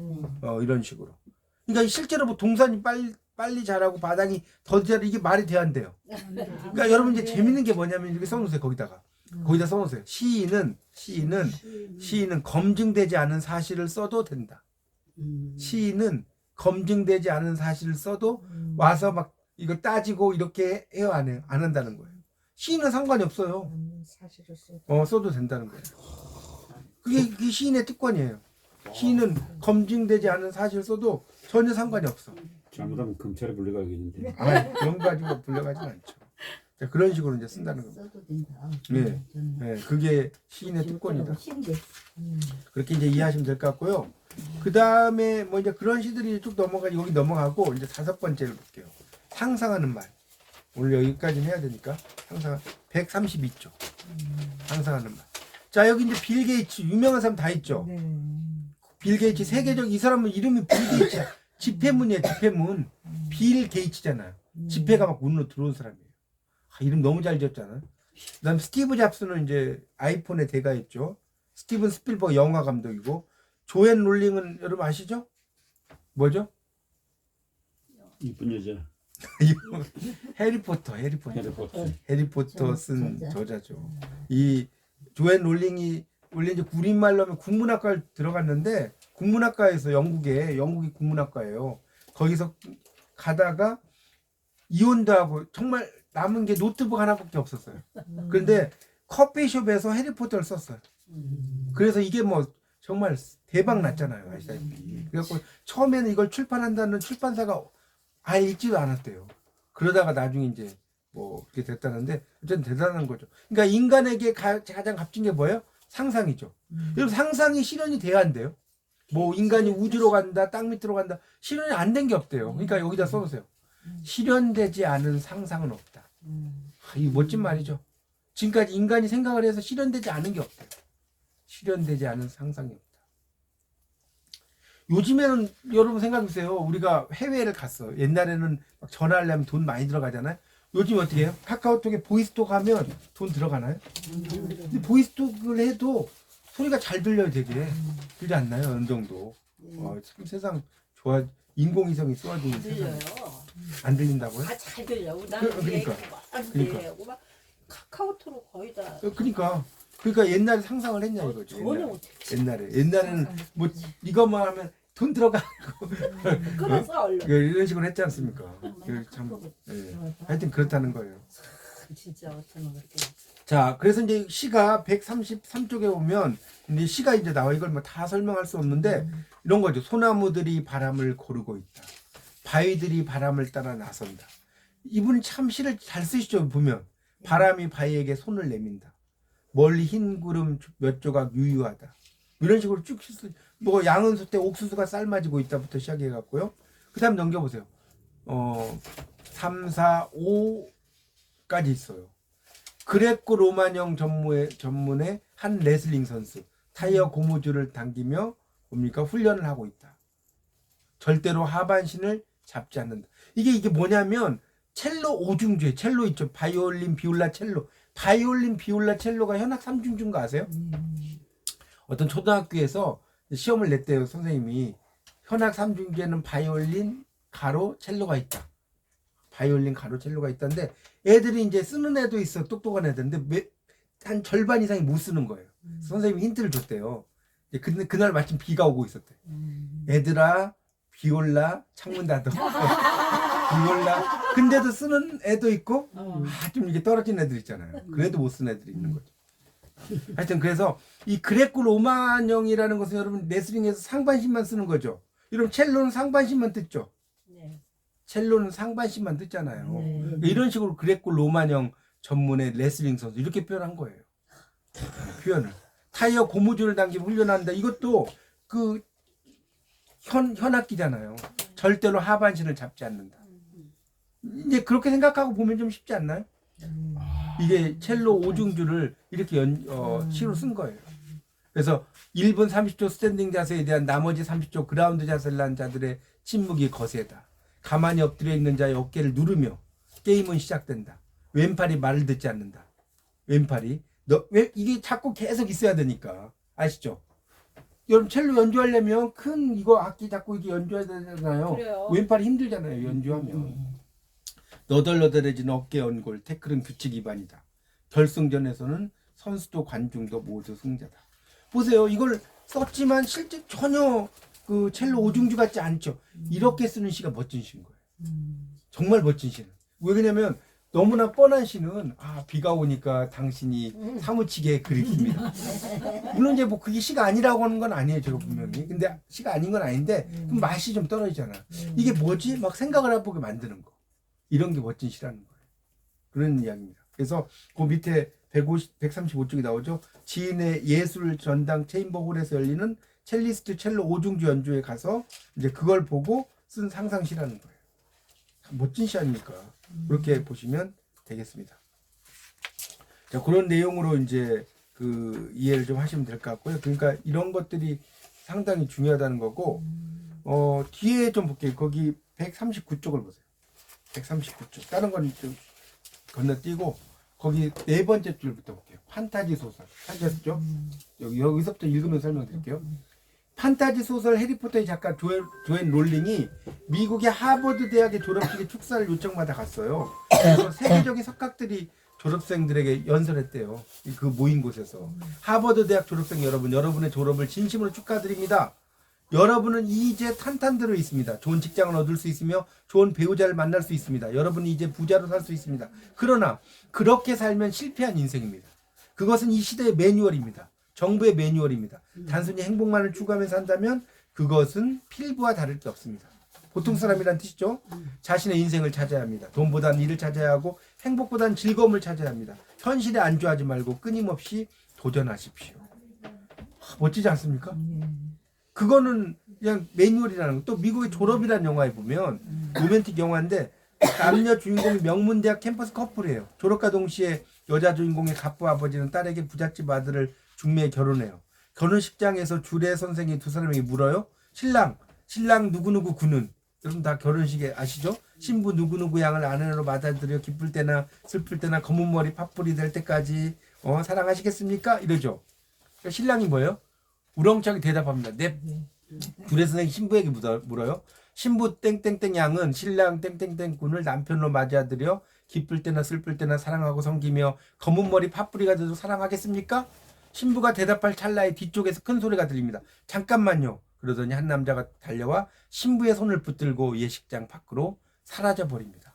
이런 식으로. 그러니까 실제로 뭐 동산이 빨리 자라고 바닥이 더디 자라 이게 말이 돼야 안 돼요. 그러니까 여러분 이제 재밌는 게 뭐냐면 이렇게 써놓으세요. 거기다 써놓으세요. 시인은 검증되지 않은 사실을 써도 된다. 시인은 검증되지 않은 사실을 써도 와서 막 이거 따지고 이렇게 해요 안 해요? 안 한다는 거예요. 시인은 상관이 없어요. 사실을 써도 된다는 거예요. 그게 시인의 특권이에요. 시인은 검증되지 않은 사실 써도 전혀 상관이 없어. 잘못하면 검찰에 불려가겠는데. 아, 그런 거 가지고 불려가진 않죠. 자, 그런 식으로 이제 쓴다는 겁니다. 써도 된다. 네. 네, 그게 시인의 특권이다. 그렇게 이제 이해하시면 될 것 같고요. 그 다음에 뭐 이제 그런 시들이 쭉 여기 넘어가고 이제 5번째를 볼게요. 상상하는 말. 오늘 여기까지는 해야 되니까 상상 132조 상상하는 말. 자 여기 이제 빌 게이츠 유명한 사람 다 있죠. 빌 게이츠 세계적 이 사람은 이름이 빌 게이츠야. 지폐문이에요. 지폐문. 빌 게이츠잖아요. 지폐가 막 문으로 들어온 사람이에요. 이름 너무 잘 지었잖아요. 그다음 스티브 잡스는 이제 아이폰의 대가였죠. 스티븐 스필버그 영화 감독이고 조앤 롤링은 여러분 아시죠? 뭐죠? 이쁜 여자. 해리포터 해리포터. 쓴 저자죠. 이 조앤 롤링이 원래 이제 구린말로 하면 국문학과를 들어갔는데 국문학과에서 영국이 국문학과예요. 거기서 가다가 이혼도 하고 정말 남은 게 노트북 하나밖에 없었어요. 그런데 커피숍에서 해리포터를 썼어요. 그래서 이게 뭐 정말 대박 났잖아요. 아시다시피. 그래갖고 처음에는 이걸 출판한다는 출판사가 아예 읽지도 않았대요. 그러다가 나중에 이제 뭐 그렇게 됐다는데 어쨌든 대단한 거죠. 그러니까 인간에게 가장 값진 게 뭐예요? 상상이죠. 여러분 상상이 실현이 돼야 한대요. 뭐 인간이 우주로 간다, 땅 밑으로 간다. 실현이 안 된 게 없대요. 그러니까 여기다 써놓으세요. 실현되지 않은 상상은 없다. 이 멋진 말이죠. 지금까지 인간이 생각을 해서 실현되지 않은 게 없대요. 실현되지 않은 상상이 없다. 요즘에는 여러분 생각해보세요. 우리가 해외를 갔어. 옛날에는 막 전화하려면 돈 많이 들어가잖아요. 요즘 어떻게 해요? 카카오톡에 보이스톡 하면 돈 들어가나요? 근데 보이스톡을 해도 소리가 잘 들려요. 되게 들지 않나요? 어느 정도. 참 세상 좋아. 인공위성이 쏘아주는 세상. 들려요. 안 들린다고요? 다 잘 들려. 나는 그러니까. 막 카카오톡으로 거의 다 그러니까 옛날에 상상을 했냐 이거죠. 전혀 못했지. 옛날에는 뭐 이것만 하면 돈 들어가 그래서 얼른 이런 식으로 했지 않습니까? 참 하여튼 그렇다는 거예요. 진짜 어쩌면 그렇게 자, 그래서 이제 시가 133쪽에 보면 이제 시가 이제 나와. 이걸 뭐 다 설명할 수 없는데 이런 거죠. 소나무들이 바람을 고르고 있다. 바위들이 바람을 따라 나선다. 이분이 참 시를 잘 쓰시죠. 보면 바람이 바위에게 손을 내민다. 멀리 흰 구름 몇 조각 유유하다. 이런 식으로 쭉 뭐 양은 솥에 옥수수가 삶아지고 있다부터 시작해 갖고요. 그다음 넘겨보세요. 3, 4, 5까지 있어요. 그레코 로마형 전문의 한 레슬링 선수 타이어 고무줄을 당기며 뭡니까 훈련을 하고 있다. 절대로 하반신을 잡지 않는다. 이게 뭐냐면 첼로 오중주에 첼로 있죠. 바이올린, 비올라, 첼로. 바이올린, 비올라, 첼로가 현악 3중주인 거 아세요? 어떤 초등학교에서 시험을 냈대요. 선생님이 현악 3중주에는 바이올린, 가로, 첼로가 있다. 바이올린, 가로, 첼로가 있다는데 애들이 이제 쓰는 애도 있어. 똑똑한 애들인데 한 절반 이상이 못 쓰는 거예요. 선생님이 힌트를 줬대요. 근데 그날 마침 비가 오고 있었대. 애들아 비올라 창문 닫아. 비올라. 근데도 쓰는 애도 있고 좀 이게 떨어진 애들 있잖아요. 그래도 못 쓰는 애들이 있는 거죠. 하여튼 그래서 이 그레코 로마형이라는 것은 여러분 레슬링에서 상반신만 쓰는 거죠. 여러분 첼로는 상반신만 듣죠. 네. 첼로는 상반신만 듣잖아요. 네. 이런 식으로 그레코 로마형 전문의 레슬링 선수 이렇게 표현한 거예요. 표현을. 타이어 고무줄을 당기고 훈련한다. 이것도 그 현악기잖아요. 절대로 하반신을 잡지 않는다. 이제 그렇게 생각하고 보면 좀 쉽지 않나요? 이게 첼로 오중주를 이렇게 시로 쓴 거예요. 그래서 1분 30초 스탠딩 자세에 대한 나머지 30초 그라운드 자세를 한 자들의 침묵이 거세다. 가만히 엎드려 있는 자의 어깨를 누르며 게임은 시작된다. 왼팔이 말을 듣지 않는다. 왼팔이 이게 자꾸 계속 있어야 되니까 아시죠? 여러분 첼로 연주하려면 큰 이거 악기 잡고 이게 연주해야 되잖아요. 그래요. 왼팔이 힘들잖아요. 연주하면. 너덜너덜해진 어깨 연골 태클은 규칙 위반이다. 결승전에서는 선수도 관중도 모두 승자다. 보세요. 이걸 썼지만 실제 전혀 그 첼로 오중주 같지 않죠. 이렇게 쓰는 시가 멋진 시인 거예요. 정말 멋진 시는. 왜 그러냐면 너무나 뻔한 시는 비가 오니까 당신이 사무치게 그립습니다. 물론 이제 뭐 그게 시가 아니라고 하는 건 아니에요. 제가 분명히. 근데 시가 아닌 건 아닌데 그럼 맛이 좀 떨어지잖아. 이게 뭐지? 막 생각을 해보게 만드는 거. 이런 게 멋진 시라는 거예요. 그런 이야기입니다. 그래서 그 밑에 135쪽이 나오죠. 지인의 예술 전당 체인버홀에서 열리는 첼리스트 첼로 오중주 연주에 가서 이제 그걸 보고 쓴 상상시라는 거예요. 참 멋진 시 아닙니까? 그렇게 보시면 되겠습니다. 자, 그런 내용으로 이제 그 이해를 좀 하시면 될 것 같고요. 그러니까 이런 것들이 상당히 중요하다는 거고, 뒤에 좀 볼게요. 거기 139쪽을 보세요. 139쪽. 다른 건 좀 건너뛰고, 거기 네 번째 줄부터 볼게요. 판타지 소설. 찾으셨죠? 여기서부터 읽으면서 설명드릴게요. 판타지 소설 해리포터의 작가 조앤 롤링이 미국의 하버드 대학의 졸업식에 축사를 요청받아 갔어요. 그래서 세계적인 석학들이 졸업생들에게 연설했대요. 그 모인 곳에서. 하버드 대학 졸업생 여러분, 여러분의 졸업을 진심으로 축하드립니다. 여러분은 이제 탄탄대로 있습니다. 좋은 직장을 얻을 수 있으며 좋은 배우자를 만날 수 있습니다. 여러분은 이제 부자로 살 수 있습니다. 그러나 그렇게 살면 실패한 인생입니다. 그것은 이 시대의 매뉴얼입니다. 정부의 매뉴얼입니다. 단순히 행복만을 추구하면서 산다면 그것은 필부와 다를 게 없습니다. 보통 사람이란 뜻이죠. 자신의 인생을 찾아야 합니다. 돈보다는 일을 찾아야 하고 행복보다는 즐거움을 찾아야 합니다. 현실에 안주하지 말고 끊임없이 도전하십시오. 멋지지 않습니까? 그거는 그냥 매뉴얼이라는 거. 또 미국의 졸업이라는 영화에 보면 로맨틱 영화인데 남녀 주인공이 명문대학 캠퍼스 커플이에요. 졸업과 동시에 여자 주인공의 갑부 아버지는 딸에게 부잣집 아들을 중매에 결혼해요. 결혼식장에서 주례 선생이 두 사람에게 물어요. 신랑 누구누구 군은. 여러분 다 결혼식에 아시죠? 신부 누구누구 양을 아내로 받아들여 기쁠 때나 슬플 때나 검은 머리 팥불이 될 때까지 사랑하시겠습니까? 이러죠. 그러니까 신랑이 뭐예요? 우렁차게 대답합니다. 네. 주례 선생이 신부에게 물어요. 신부 땡땡땡 양은 신랑 땡땡땡 군을 남편으로 맞아들여 기쁠 때나 슬플 때나 사랑하고 섬기며 검은 머리 팥뿌리가 돼도 사랑하겠습니까? 신부가 대답할 찰나에 뒤쪽에서 큰 소리가 들립니다. 잠깐만요. 그러더니 한 남자가 달려와 신부의 손을 붙들고 예식장 밖으로 사라져 버립니다.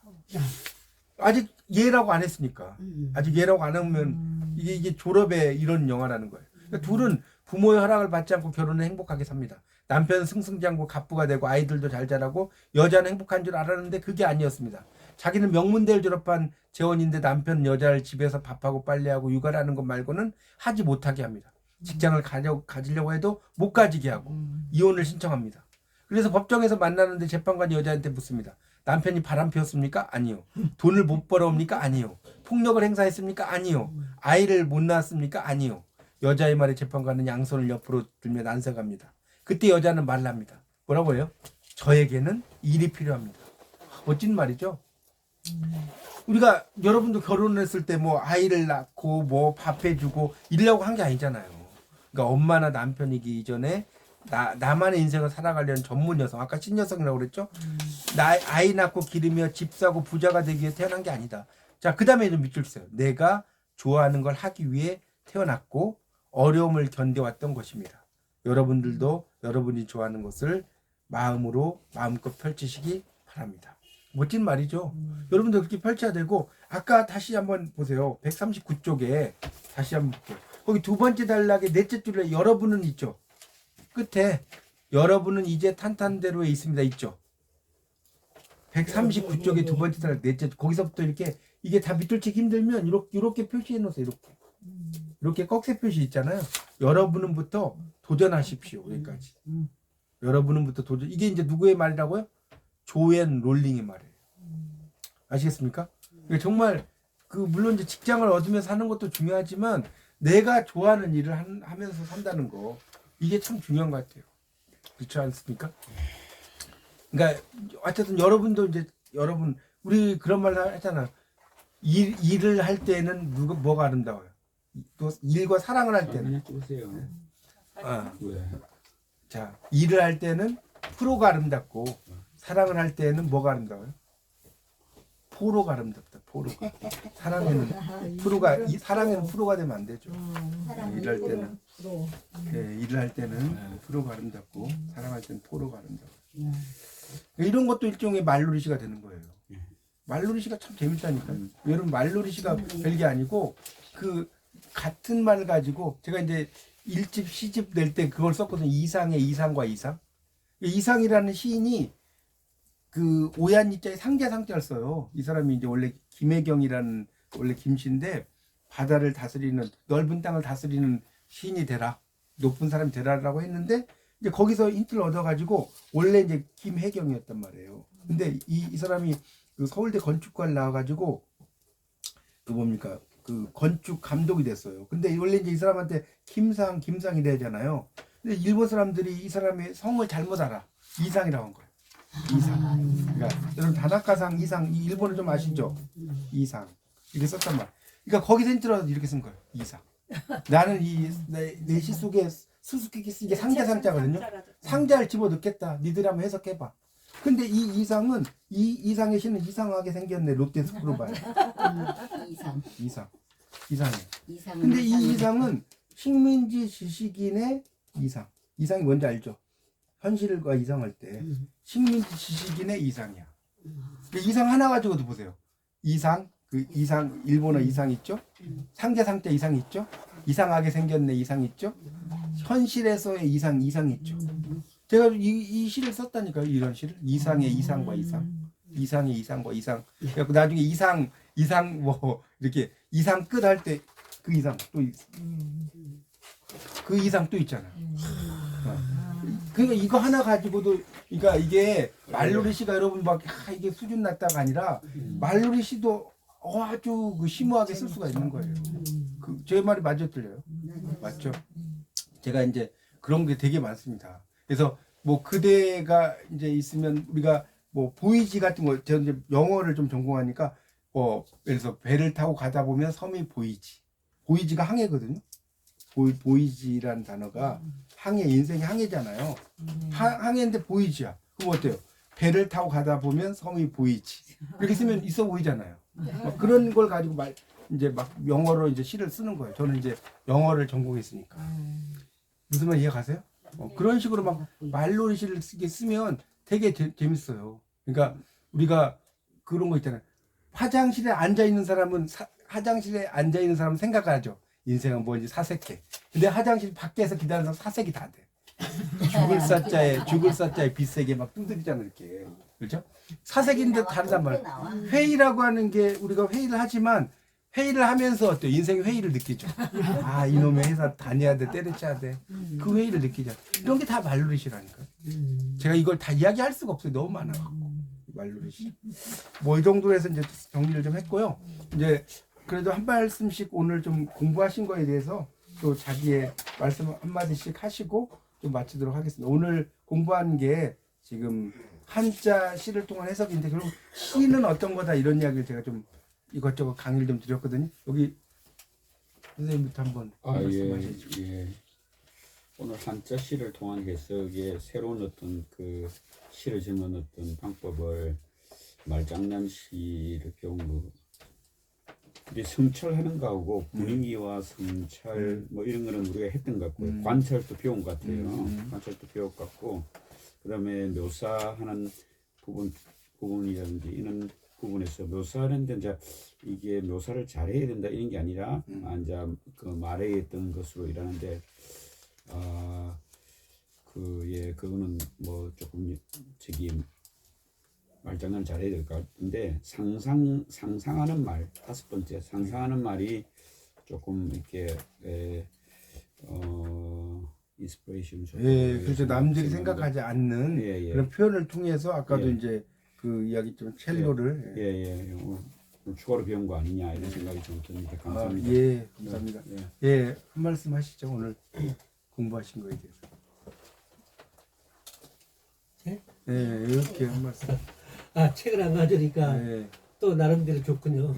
아직 예라고 안 했으니까. 아직 예라고 안 하면 이게 졸업에 이런 영화라는 거예요. 그러니까 둘은 부모의 허락을 받지 않고 결혼을 행복하게 삽니다. 남편은 승승장구 갑부가 되고 아이들도 잘 자라고 여자는 행복한 줄 알았는데 그게 아니었습니다. 자기는 명문대를 졸업한 재혼인데 남편 여자를 집에서 밥하고 빨래하고 육아를 하는 것 말고는 하지 못하게 합니다. 직장을 가지려고 해도 못 가지게 하고 이혼을 신청합니다. 그래서 법정에서 만나는데 재판관이 여자한테 묻습니다. 남편이 바람 피웠습니까? 아니요. 돈을 못 벌어옵니까? 아니요. 폭력을 행사했습니까? 아니요. 아이를 못 낳았습니까? 아니요. 여자의 말에 재판관은 양손을 옆으로 들며 난색합니다. 그때 여자는 말합니다. 뭐라고 해요? 저에게는 일이 필요합니다. 멋진 말이죠. 우리가 여러분도 결혼했을 때 뭐 아이를 낳고 뭐 밥해주고 이러려고 한 게 아니잖아요. 그러니까 엄마나 남편이기 이전에 나만의 인생을 살아가려는 전문 여성, 아까 신여성이라고 그랬죠? 아이 낳고 기르며 집 사고 부자가 되기 위해 태어난 게 아니다. 자, 그 다음에 좀 밑줄 쳐요. 내가 좋아하는 걸 하기 위해 태어났고 어려움을 견뎌왔던 것입니다. 여러분들도 여러분이 좋아하는 것을 마음으로 마음껏 펼치시기 바랍니다. 멋진 말이죠. 여러분도 그렇게 펼쳐야 되고, 아까 다시 한번 보세요. 139쪽에 다시 한번 볼게요. 거기 두 번째 단락의 넷째 줄에 여러분은 있죠. 끝에 여러분은 이제 탄탄대로에 있습니다. 있죠. 139쪽의 두 번째 단락 넷째 줄, 거기서부터 이렇게 이게 다 밑줄치기 힘들면 이렇게 표시해 놓으세요. 이렇게 꺽쇠 표시 있잖아요. 여러분은부터 도전하십시오. 여기까지. 여러분은부터 도전. 이게 이제 누구의 말이라고요? 조앤 롤링의 말이에요. 아시겠습니까? 그러니까 정말 물론 이제 직장을 얻으면서 하는 것도 중요하지만 내가 좋아하는 일을 하면서 산다는 거, 이게 참 중요한 것 같아요. 그렇지 않습니까? 그러니까 어쨌든 여러분도 이제 우리 그런 말 하잖아. 일을 할 때는 뭐가 아름다워요? 또 일과 사랑을 할 때는. 그냥 찍으세요. 왜? 자, 일을 할 때는 프로가 아름답고 사랑을 할 때는 뭐가 아름다워요? 포로가 아름답다. 포로가. 사랑에는 프로가 되면 안 되죠. 일할 때는 일을 할 때는 프로가 아름답고 사랑할 때는 포로가 아름다워. 이런 것도 일종의 말놀이시가 되는 거예요. 말놀이시가 참 재밌다니까. 여러분, 말놀이시가 별게 아니고 같은 말을 가지고 제가 이제 1집 시집 낼 때 그걸 썼거든요. 이상의 이상과 이상. 이상이라는 시인이 오얀이자에 상자를 써요. 이 사람이 이제 원래 김혜경이라는 원래 김씨인데, 바다를 다스리는, 넓은 땅을 다스리는 시인이 되라, 높은 사람이 되라라고 했는데, 이제 거기서 힌트를 얻어가지고 원래 이제 김혜경이었단 말이에요. 근데 이 사람이 서울대 건축과를 나와가지고 건축 감독이 됐어요. 근데 원래 이제 이 사람한테 김상이라 하잖아요. 근데 일본 사람들이 이 사람의 성을 잘못 알아. 이상이라고 한 거예요. 이상. 그러니까 여러분 다나카상 이상, 이 일본을 좀 아시죠? 이상. 이렇게 썼단 말. 그러니까 거기서 힌트로 이렇게 쓴 거예요. 이상. 나는 내 시 속에 수수께끼 이게 상자거든요. 상자를 집어 넣겠다. 니들이 한번 해석해봐. 근데 이 이상은 이상의 시는 이상하게 생겼네. 롯데 스크로바에. 이상해. 근데 이 이상은 식민지 지식인의 이상이 뭔지 알죠? 현실과 이상할 때 식민지 지식인의 이상이야. 이상 하나 가지고도 보세요. 이상, 일본어 이상 있죠? 상자 이상 있죠? 이상하게 생겼네 이상 있죠? 현실에서의 이상 있죠? 제가 이 시를 썼다니까요. 이런 시를. 이상의 이상과 이상. 이상의 이상과 이상. 그래서 나중에 이상 이렇게 이상 끝 할 때 그 이상 또 그 이상 또 있잖아요. 그러니까 이거 하나 가지고도, 그러니까 이게 말놀이 시가 여러분 막 이게 수준 낮다가 아니라 말놀이 시도 아주 심오하게 쓸 수가 있는 거예요. 제 말이 맞죠, 틀려요? 맞죠? 제가 이제 그런 게 되게 많습니다. 그래서 뭐 그대가 이제 있으면 우리가 뭐 보이지 같은 거, 제가 이제 영어를 좀 전공하니까 예를 들어서 배를 타고 가다 보면 섬이 보이지가 항해거든요. 보이지라는 단어가 인생의 항해잖아요. 항해인데 보이지야. 그럼 어때요? 배를 타고 가다 보면 섬이 보이지. 이렇게 쓰면 있어 보이잖아요. 막 그런 걸 가지고 이제 막 영어로 이제 시를 쓰는 거예요. 저는 이제 영어를 전공했으니까. 무슨 말 이해가세요? 그런 식으로 막 말놀이 시를 쓰면 되게 재밌어요. 그러니까 우리가 그런 거 있잖아요. 화장실에 앉아 있는 사람은 화장실에 앉아 있는 사람은 생각하죠. 인생은 뭔지 사색해. 근데 화장실 밖에서 기다리는 사람 사색이 다 돼. 죽을 사자에 빛세게 막 두드리잖아 이렇게. 그렇죠? 사색인데 다르단 말이야. 회의라고 하는 게 우리가 회의를 하지만 회의를 하면서 어때요? 인생 회의를 느끼죠. 아 이놈의 회사 다녀야 돼, 때려쳐야 돼. 그 회의를 느끼죠. 이런 게 다 말놀이시라니까. 제가 이걸 다 이야기할 수가 없어요. 너무 많아갖고 말놀이시. 뭐 이 정도로 해서 이제 정리를 좀 했고요. 이제 그래도 한 말씀씩 오늘 좀 공부하신 거에 대해서 또 자기의 말씀 한 마디씩 하시고 좀 마치도록 하겠습니다. 오늘 공부한 게 지금 한자 시를 통한 해석인데 결국 시는 어떤 거다 이런 이야기를 제가 좀 이것저것 강의를 좀 드렸거든요. 여기 선생님부터 한번 말씀하시죠. 예. 오늘 한자 시를 통한 해석에 새로운 어떤 그 시를 짓는 어떤 방법을 말장난 시를 배운 거. 이제 성찰하는 거하고 분위기와 성찰 뭐 이런 거는 우리가 했던 것 같고요. 관찰도 배운 것 같아요. 관찰도 배울 것 같고 그다음에 묘사하는 부분이라든지 이런 부분에서 묘사하는데 이제 이게 묘사를 잘해야 된다 이런 게 아니라 이제 그 말에 있던 것으로 일하는데 그거는 뭐 조금 말장난 잘해야 될 것 같은데 상상하는 말 다섯 번째 상상하는 말이 조금 이렇게 인스피레이션 그렇죠. 남들이 생각하지 않는 그런 표현을 통해서 아까도 이제 그 이야기 좀 첼로를 추가로 배운 거 아니냐 이런 생각이 좀 드는데 감사합니다. 감사합니다. 한 말씀 하시죠. 오늘 공부하신 거에 대해서. 이렇게 한 말씀. 책을 안 가져니까 또 나름대로 좋군요.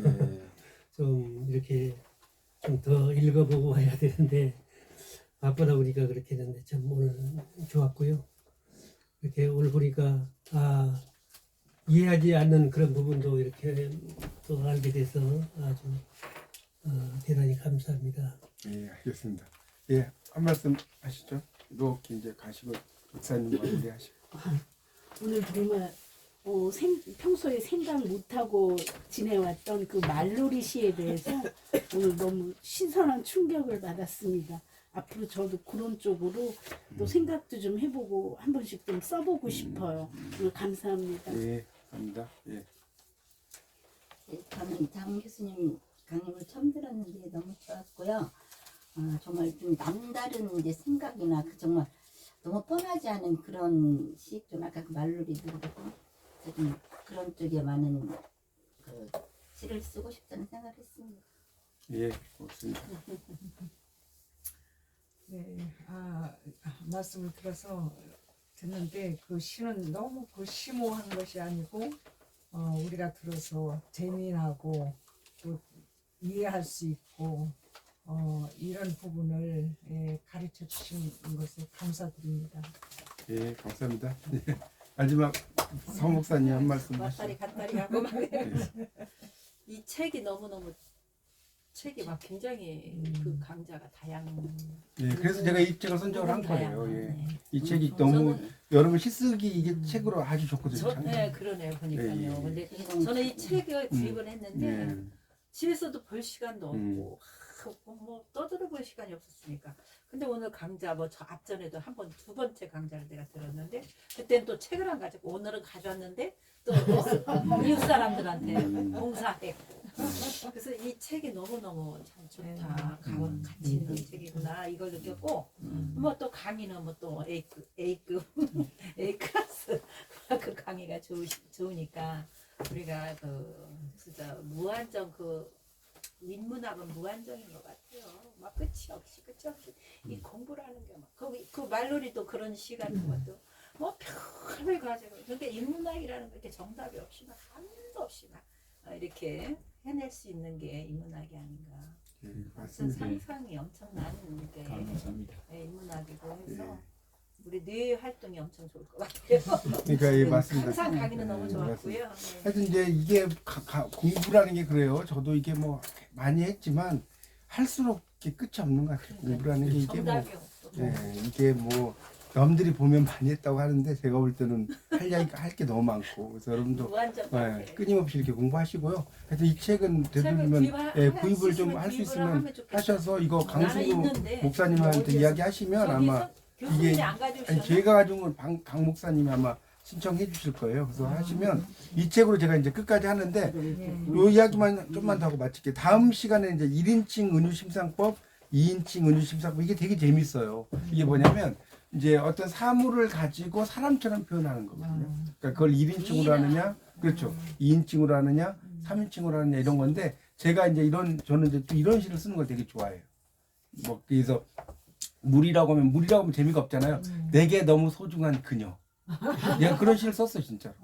좀 이렇게 좀 더 읽어보고 해야 되는데 바쁘다 보니까 그렇게 했는데 참 오늘 좋았고요. 이렇게 오늘 보니까 이해하지 않는 그런 부분도 이렇게 또 알게 돼서 아주 대단히 감사합니다. 알겠습니다. 한 말씀 하시죠. 이렇게 이제 가시고 목사님 마무리하시고. 오늘 정말 평소에 생각 못하고 지내왔던 그 말놀이 시에 대해서 오늘 너무 신선한 충격을 받았습니다. 앞으로 저도 그런 쪽으로 또 생각도 좀 해보고 한 번씩 좀 써보고 싶어요. 오늘 감사합니다. 감사합니다. 저는 장 교수님 강의를 처음 들었는데 너무 좋았고요. 정말 좀 남다른 이제 생각이나 정말 너무 뻔하지 않은 그런 시, 좀 아까 그 말놀이도 그렇고 좀 그런 쪽에 많은 그 시를 쓰고 싶다는 생각을 했습니다. 고맙습니다. 말씀을 들어서 듣는데 그 시는 너무 그 심오한 것이 아니고 우리가 들어서 재미나고 또 이해할 수 있고 이런 부분을 가르쳐 주신 것에 감사드립니다. 감사합니다. 마지막 성 목사님 한 말씀 하시죠. 왔다리 갔다리 하고 이 책이 너무너무 책이 막 굉장히 그 강자가 그래서 제가 이 책을 선정을 한 거예요. 이 책이 너무 저는, 여러분 시쓰기 이게 책으로 아주 좋거든요. 그러네요 보니까요. 근데 저는 이 책을 구입을 했는데 집에서도 볼 시간도 없고 뭐 떠들어 볼 시간이 없었으니까. 근데 오늘 강좌 뭐 저 앞전에도 한 번 두 번째 강좌를 내가 들었는데 그때는 또 책을 안 가지고 오늘은 가져왔는데 또 이웃 사람들한테 봉사했고 그래서 이 책이 너무너무 참 좋다. 가치 있는 책이구나 이걸 느꼈고 뭐 또 강의는 뭐 또 A급 A 클래스 그 강의가 좋으니까 우리가 그 진짜 무한정 그 인문학은 무한정인 것 같아요. 막 끝이 없이 이 공부라는 게 막 그 말놀이도 그런 시 같은 것도 뭐 별을 가지고 근데 인문학이라는 거 이렇게 정답이 없이 막 한도 없이 막 이렇게 해낼 수 있는 게 인문학이 아닌가. 맞습니다. 상상이 엄청나는 게 감사합니다. 인문학이고 해서 우리 뇌 활동이 엄청 좋을 것 같아요. 그러니까 예, 맞습니다. 항상 강의는 너무 네, 좋았고요. 네. 하여튼 이제 이게 공부라는 게 그래요. 저도 이게 뭐 많이 했지만 할수록 이게 끝이 없는 것 같아요. 공부라는 게 이게 뭐 정답이 없어. 예, 이게 뭐 남들이 보면 많이 했다고 하는데 제가 볼 때는 할 게 너무 많고 그래서 여러분도 무한정. 예, 끊임없이 이렇게 공부하시고요. 하여튼 이 책은 되도록이면 구입을 좀 할 수 있으면 하셔서 이거 강승우 목사님한테 이야기하시면 아마 교수님이 안 아니 가져오셨나? 제가 가지고 강 목사님이 아마 신청해 주실 거예요. 그래서 하시면 이 책으로 제가 이제 끝까지 하는데 요 이야기만 좀만 더 하고 마칠게요. 다음 시간에 이제 1인칭 은유 심상법, 2인칭 은유 심상법 이게 되게 재밌어요. 이게 뭐냐면 이제 어떤 사물을 가지고 사람처럼 표현하는 거거든요. 그러니까 그걸 1인칭으로 하느냐, 그렇죠. 2인칭으로 하느냐, 3인칭으로 하느냐 이런 건데 제가 이제 저는 이제 또 이런 시를 쓰는 걸 되게 좋아해요. 뭐 그래서 물이라고 하면 재미가 없잖아요. 내게 너무 소중한 그녀. 내가 그런 시를 썼어 진짜로.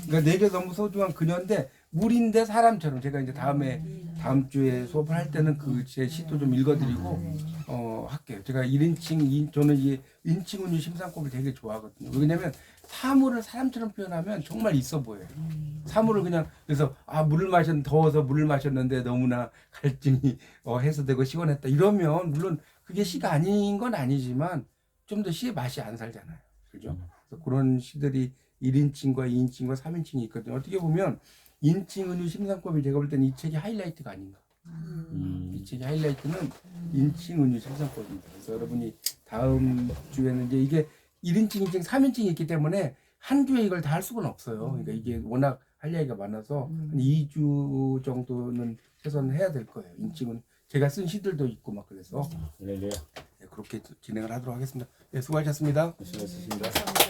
그러니까 내게 너무 소중한 그녀인데 물인데 사람처럼 제가 이제 다음 주에 수업을 할 때는 그 제 시도 좀 읽어드리고 할게요. 제가 1인칭 저는 이 인칭 은유 심상법을 되게 좋아하거든요. 왜냐면 사물을 사람처럼 표현하면 정말 있어 보여요. 사물을 그냥 그래서 더워서 물을 마셨는데 너무나 갈증이 해소되고 시원했다 이러면 물론 그게 시가 아닌 건 아니지만 좀 더 시의 맛이 안 살잖아요. 그죠? 그래서 그런 시들이 1인칭과 2인칭과 3인칭이 있거든요. 어떻게 보면 인칭 은유 심상법이 제가 볼 때는 이 책이 하이라이트가 아닌가. 이 책의 하이라이트는 인칭 은유 심상법입니다. 그래서 여러분이 다음 주에는 이제 이게 1인칭, 2인칭, 3인칭이 있기 때문에 한 주에 이걸 다 할 수는 없어요. 그러니까 이게 워낙 할 이야기가 많아서 한 2주 정도는 최소한 해야 될 거예요. 인칭은 제가 쓴 시들도 있고 막 그래서 할렐루야. 그렇게 진행을 하도록 하겠습니다. 네, 수고하셨습니다. 수고하셨습니다. 감사합니다.